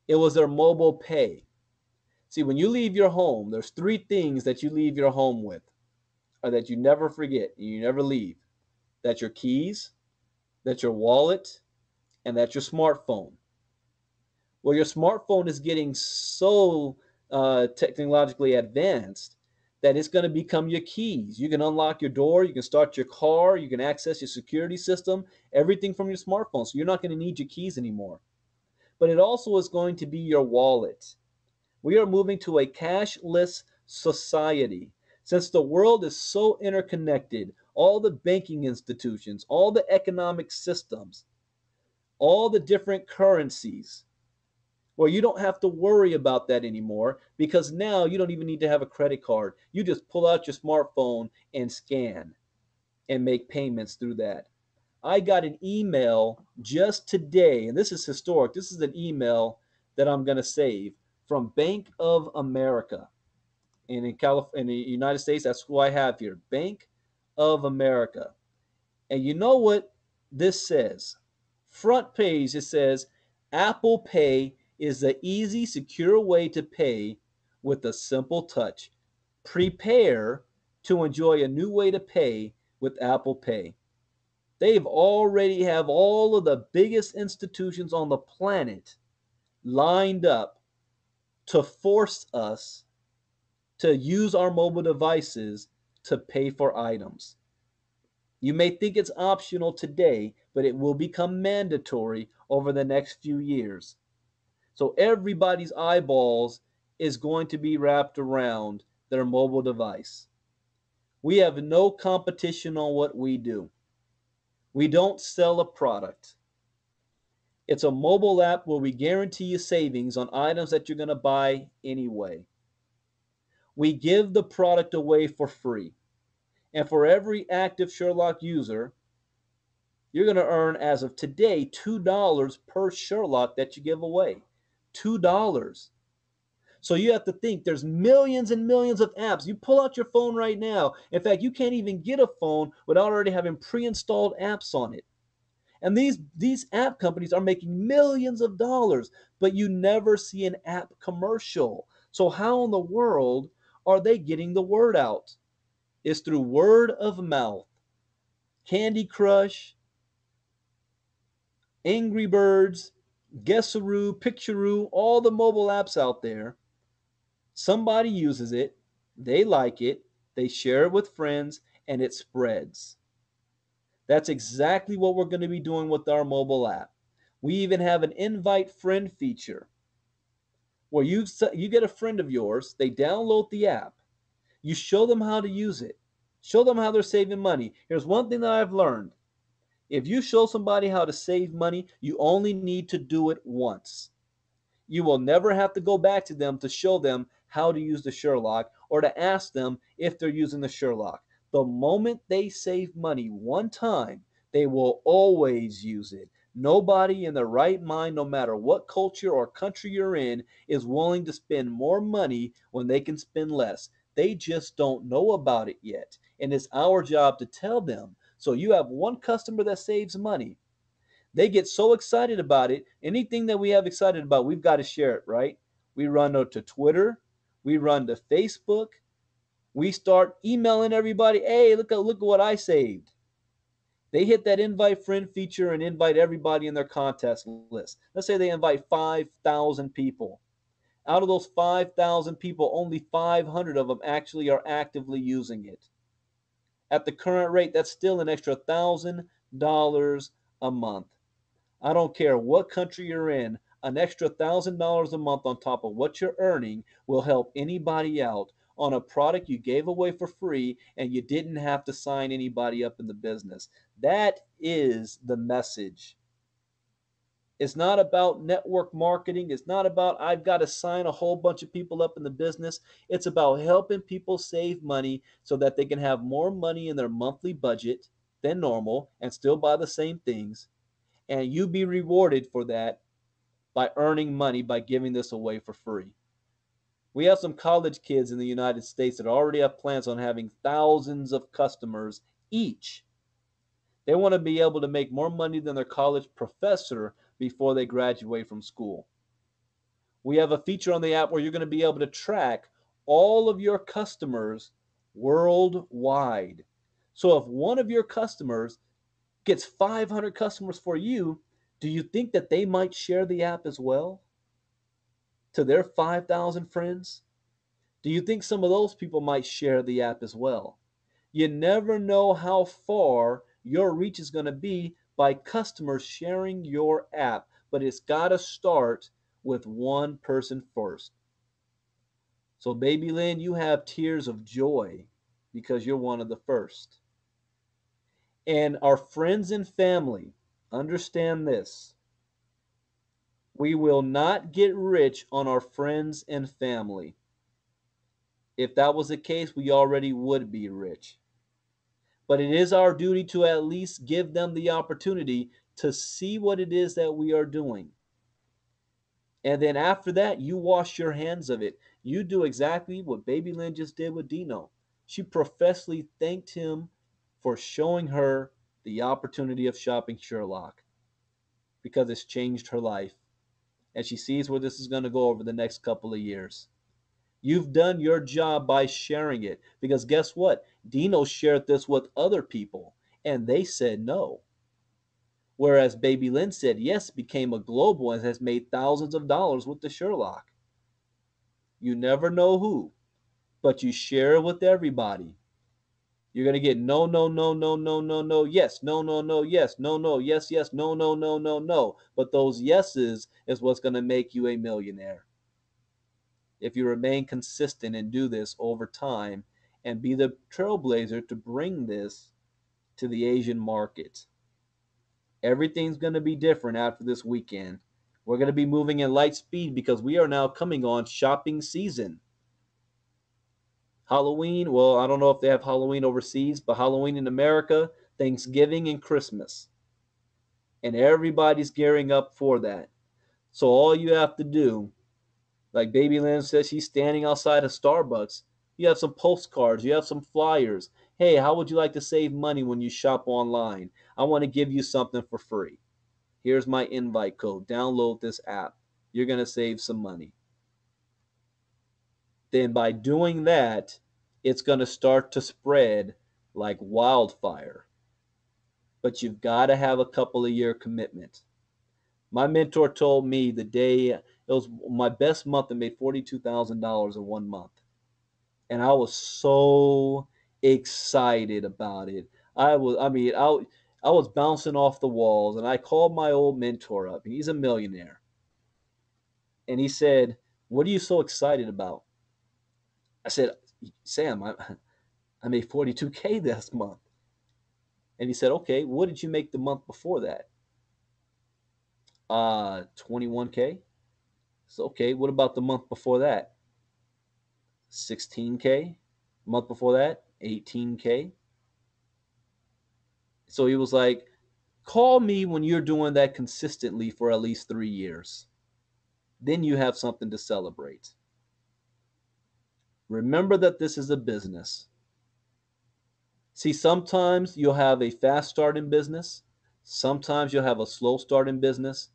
it was their mobile pay. See, when you leave your home, there's three things that you leave your home with, or that you never forget and you never leave. That's your keys, that's your wallet, and that's your smartphone. Well, your smartphone is getting so technologically advanced that it's going to become your keys. You can unlock your door, you can start your car, you can access your security system, everything from your smartphone. So you're not going to need your keys anymore. But it also is going to be your wallet. We are moving to a cashless society. Since the world is so interconnected, all the banking institutions, all the economic systems, all the different currencies, well, you don't have to worry about that anymore because now you don't even need to have a credit card. You just pull out your smartphone and scan and make payments through that. I got an email just today, and this is historic. This is an email that I'm going to save from Bank of America. And in California, in the United States, that's who I have here, Bank of America. And you know what this says? Front page, it says, Apple Pay is the easy, secure way to pay with a simple touch. Prepare to enjoy a new way to pay with Apple Pay. They've already have all of the biggest institutions on the planet lined up to force us to use our mobile devices to pay for items. You may think it's optional today, but it will become mandatory over the next few years. So everybody's eyeballs is going to be wrapped around their mobile device. We have no competition on what we do. We don't sell a product. It's a mobile app where we guarantee you savings on items that you're going to buy anyway. We give the product away for free. And for every active Sherlock user, you're going to earn, as of today, $2 per Sherlock that you give away. $2. So you have to think there's millions and millions of apps. You pull out your phone right now. In fact, you can't even get a phone without already having pre-installed apps on it. And these app companies are making millions of dollars, but you never see an app commercial. So how in the world are they getting the word out? It's through word of mouth. Candy Crush, Angry Birds, Guesseroo, Picturoo, all the mobile apps out there. Somebody uses it, they like it, they share it with friends, and it spreads. That's exactly what we're going to be doing with our mobile app. We even have an invite friend feature where you get a friend of yours, they download the app, you show them how to use it, show them how they're saving money. Here's one thing that I've learned. If you show somebody how to save money, you only need to do it once. You will never have to go back to them to show them how to use the Sherlock or to ask them if they're using the Sherlock. The moment they save money one time, they will always use it. Nobody in their right mind, no matter what culture or country you're in, is willing to spend more money when they can spend less. They just don't know about it yet. And it's our job to tell them. So you have one customer that saves money. They get so excited about it. Anything that we have excited about, we've got to share it, right? We run to Twitter. We run to Facebook. We start emailing everybody, hey, look at what I saved. They hit that invite friend feature and invite everybody in their contest list. Let's say they invite 5,000 people. Out of those 5,000 people, only 500 of them actually are actively using it. At the current rate, that's still an extra $1,000 a month. I don't care what country you're in, an extra $1,000 a month on top of what you're earning will help anybody out on a product you gave away for free and you didn't have to sign anybody up in the business. That is the message. It's not about network marketing. It's not about I've got to sign a whole bunch of people up in the business. It's about helping people save money so that they can have more money in their monthly budget than normal and still buy the same things. And you be rewarded for that by earning money by giving this away for free. We have some college kids in the United States that already have plans on having thousands of customers each. They want to be able to make more money than their college professor before they graduate from school. We have a feature on the app where you're going to be able to track all of your customers worldwide. So if one of your customers gets 500 customers for you, do you think that they might share the app as well to their 5,000 friends? Do you think some of those people might share the app as well? You never know how far your reach is going to be by customers sharing your app, but it's got to start with one person first. So, Baby Lynn, you have tears of joy because you're one of the first. And our friends and family, understand this. We will not get rich on our friends and family. If that was the case, we already would be rich. But it is our duty to at least give them the opportunity to see what it is that we are doing. And then after that, you wash your hands of it. You do exactly what Baby Lynn just did with Dino. She professedly thanked him for showing her the opportunity of shopping Sherlock because it's changed her life. And she sees where this is going to go over the next couple of years. You've done your job by sharing it because guess what? Dino shared this with other people and they said no. Whereas Baby Lynn said yes, became a global and has made thousands of dollars with the Sherlock. You never know who, but you share it with everybody. You're going to get no, no, no, no, no, no, no, yes, no, no, no, yes, no, no, yes, yes, no, no, no, no, no. But those yeses is what's going to make you a millionaire. If you remain consistent and do this over time and be the trailblazer to bring this to the Asian market. Everything's going to be different after this weekend. We're going to be moving in light speed because we are now coming on shopping season. Halloween, well, I don't know if they have Halloween overseas, but Halloween in America, Thanksgiving, and Christmas. And everybody's gearing up for that. So all you have to do, like Baby Lynn says, she's standing outside of Starbucks. You have some postcards, you have some flyers. Hey, how would you like to save money when you shop online? I want to give you something for free. Here's my invite code. Download this app. You're going to save some money. Then by doing that, it's going to start to spread like wildfire. But you've got to have a couple of year commitment. My mentor told me the day it was my best month, I made $42,000 in 1 month. And I was so excited about it. I was bouncing off the walls and I called my old mentor up. He's a millionaire. And he said, "What are you so excited about?" I said, "Sam, I made 42K this month." And he said, "Okay, what did you make the month before that?" 21K. So, okay, what about the month before that? 16K. Month before that, 18K. So he was like, call me when you're doing that consistently for at least 3 years. Then you have something to celebrate. Remember that this is a business. See, sometimes you'll have a fast start in business. Sometimes you'll have a slow start in business.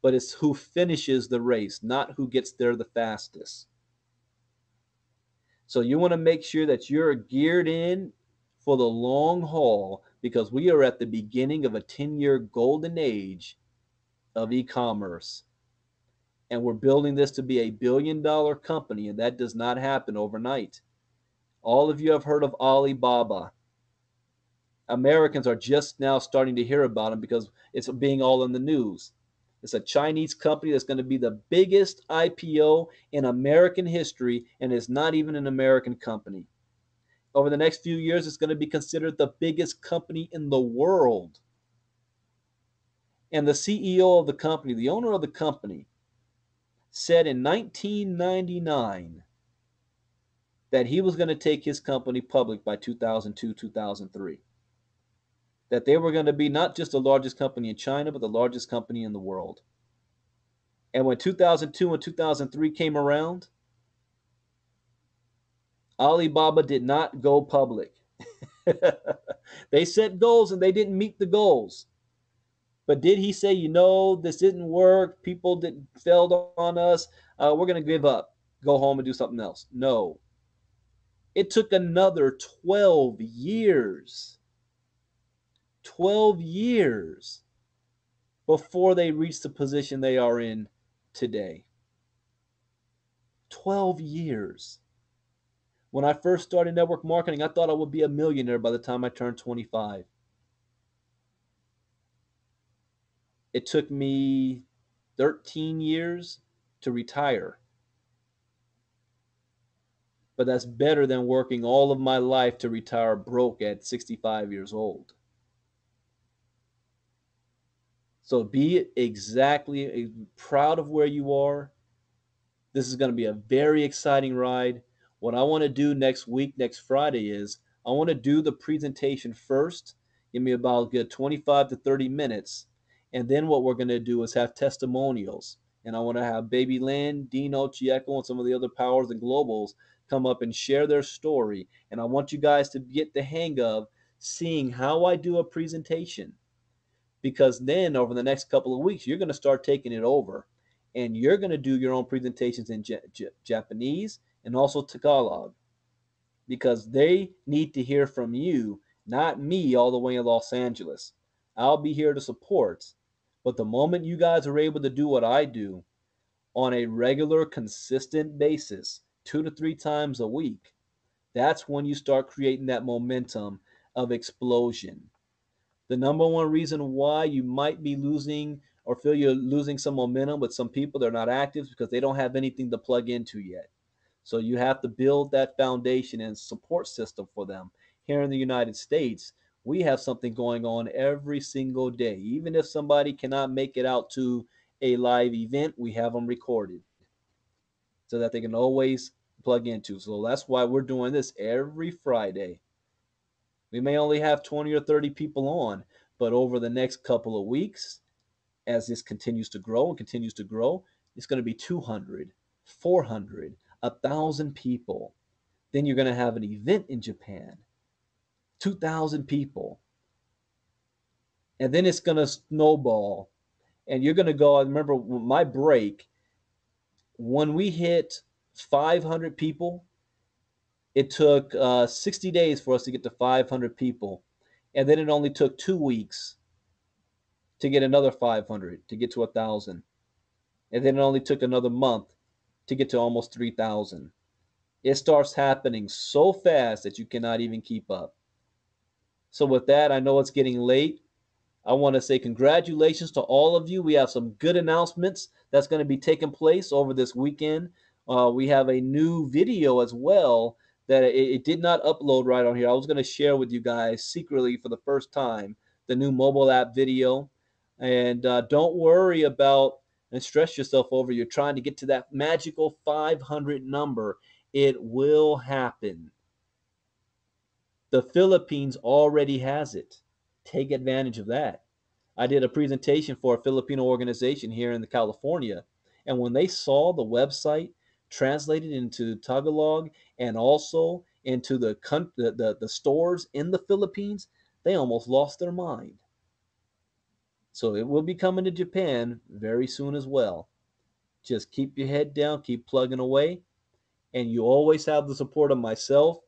But it's who finishes the race, not who gets there the fastest. So you want to make sure that you're geared in for the long haul because we are at the beginning of a 10-year golden age of e-commerce. And we're building this to be a billion-dollar company, and that does not happen overnight. All of you have heard of Alibaba. Americans are just now starting to hear about them because it's being all in the news. It's a Chinese company that's going to be the biggest IPO in American history, and it's not even an American company. Over the next few years, it's going to be considered the biggest company in the world. And the CEO of the company, the owner of the company, said in 1999 that he was going to take his company public by 2002, 2003. That they were going to be not just the largest company in China, but the largest company in the world. And when 2002 and 2003 came around, Alibaba did not go public. They set goals and they didn't meet the goals. But did he say, this didn't work, people failed on us, we're going to give up, go home and do something else? No. It took another 12 years before they reached the position they are in today. 12 years. When I first started network marketing, I thought I would be a millionaire by the time I turned 25. It took me 13 years to retire. But that's better than working all of my life to retire broke at 65 years old. So be exactly proud of where you are. This is going to be a very exciting ride. What I want to do next week, next Friday, is I want to do the presentation first. Give me about good 25 to 30 minutes. And then what we're going to do is have testimonials. And I want to have Baby Lynn, Dino, Chieco, and some of the other powers and globals come up and share their story. And I want you guys to get the hang of seeing how I do a presentation. Because then over the next couple of weeks, you're going to start taking it over. And you're going to do your own presentations in Japanese and also Tagalog. Because they need to hear from you, not me all the way in Los Angeles. I'll be here to support. But the moment you guys are able to do what I do on a regular, consistent basis, 2 to 3 times a week, that's when you start creating that momentum of explosion. The number one reason why you might be losing or feel you're losing some momentum with some people, they're not active, because they don't have anything to plug into yet. So you have to build that foundation and support system for them. Here in the United States, we have something going on every single day. Even if somebody cannot make it out to a live event, we have them recorded so that they can always plug into. So that's why we're doing this every Friday. We may only have 20 or 30 people on, but over the next couple of weeks, as this continues to grow and continues to grow, it's going to be 200, 400, 1,000 people. Then you're going to have an event in Japan, 2,000 people. And then it's going to snowball. And you're going to go, I remember my break, when we hit 500 people, it took 60 days for us to get to 500 people. And then it only took 2 weeks to get another 500, to get to 1,000. And then it only took another month to get to almost 3,000. It starts happening so fast that you cannot even keep up. So with that, I know it's getting late. I want to say congratulations to all of you. We have some good announcements that's going to be taking place over this weekend. We have a new video as well that it did not upload right on here. I was going to share with you guys secretly for the first time the new mobile app video. And don't worry about and stress yourself over you're trying to get to that magical 500 number. It will happen. The Philippines already has it. Take advantage of that. I did a presentation for a Filipino organization here in California, and when they saw the website translated into Tagalog and also into the stores in the Philippines, they almost lost their mind. So it will be coming to Japan very soon as well. Just keep your head down, keep plugging away, and you always have the support of myself,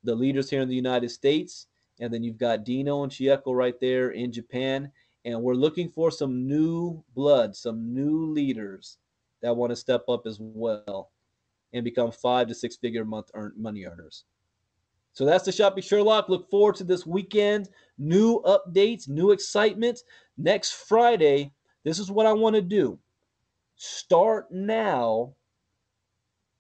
the leaders here in the United States, and then you've got Dino and Chieco right there in Japan. And we're looking for some new blood, some new leaders that want to step up as well and become 5 to 6 figure month money earners. So that's the Shopping Sherlock. Look forward to this weekend. New updates, new excitement. Next Friday, this is what I want to do. Start now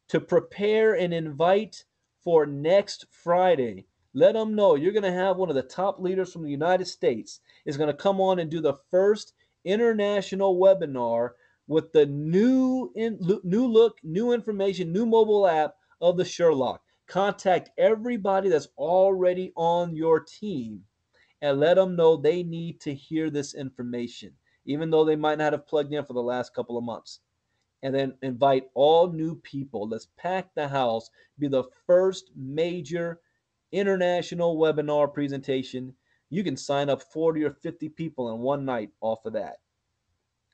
to prepare and invite for next Friday. Let them know you're going to have one of the top leaders from the United States is going to come on and do the first international webinar with the new look, new information, new mobile app of the Sherlock. Contact everybody that's already on your team and let them know they need to hear this information, even though they might not have plugged in for the last couple of months. And then invite all new people. Let's pack the house. Be the first major international webinar presentation. You can sign up 40 or 50 people in one night off of that.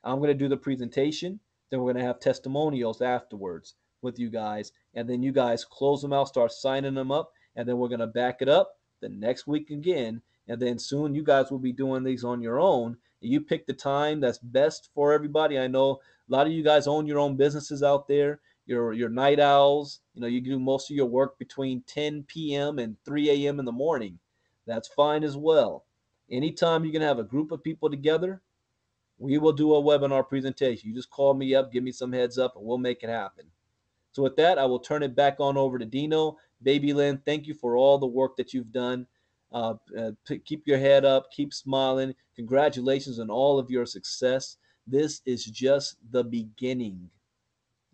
I'm going to do the presentation. Then we're going to have testimonials afterwards with you guys. And then you guys close them out, start signing them up. And then we're going to back it up the next week again. And then soon you guys will be doing these on your own. You pick the time that's best for everybody. I know a lot of you guys own your own businesses out there. Your night owls. You do most of your work between 10 p.m. and 3 a.m. in the morning. That's fine as well. Anytime you can have a group of people together, we will do a webinar presentation. You just call me up, give me some heads up, and we'll make it happen. So with that, I will turn it back on over to Dino. Baby Lynn, thank you for all the work that you've done. Keep your head up, keep smiling. Congratulations on all of your success. This is just the beginning.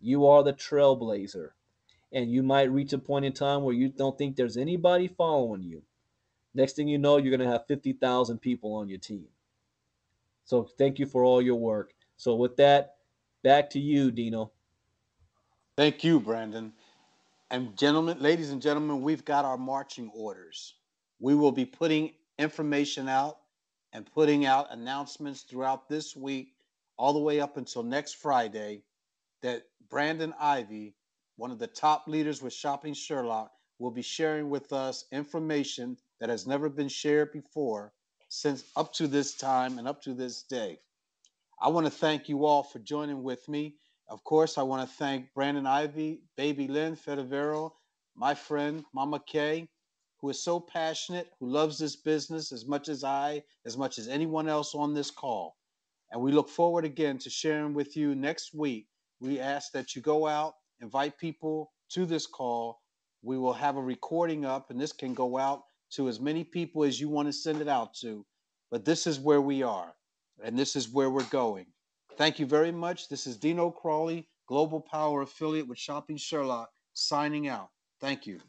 You are the trailblazer. And you might reach a point in time where you don't think there's anybody following you. Next thing you know, you're going to have 50,000 people on your team. So thank you for all your work. So with that, back to you, Dino. Thank you, Brandon. And gentlemen, ladies and gentlemen, we've got our marching orders. We will be putting information out and putting out announcements throughout this week, all the way up until next Friday, that Brandon Ivy, one of the top leaders with Shopping Sherlock, will be sharing with us information that has never been shared before since up to this time and up to this day. I want to thank you all for joining with me. Of course, I want to thank Brandon Ivy, Baby Lynn Fedevero, my friend Mama Kay, who is so passionate, who loves this business as much as anyone else on this call. And we look forward again to sharing with you next week. We ask that you go out, invite people to this call. We will have a recording up, and this can go out to as many people as you want to send it out to. But this is where we are, and this is where we're going. Thank you very much. This is Dino Crawley, Global Power Affiliate with Shopping Sherlock, signing out. Thank you.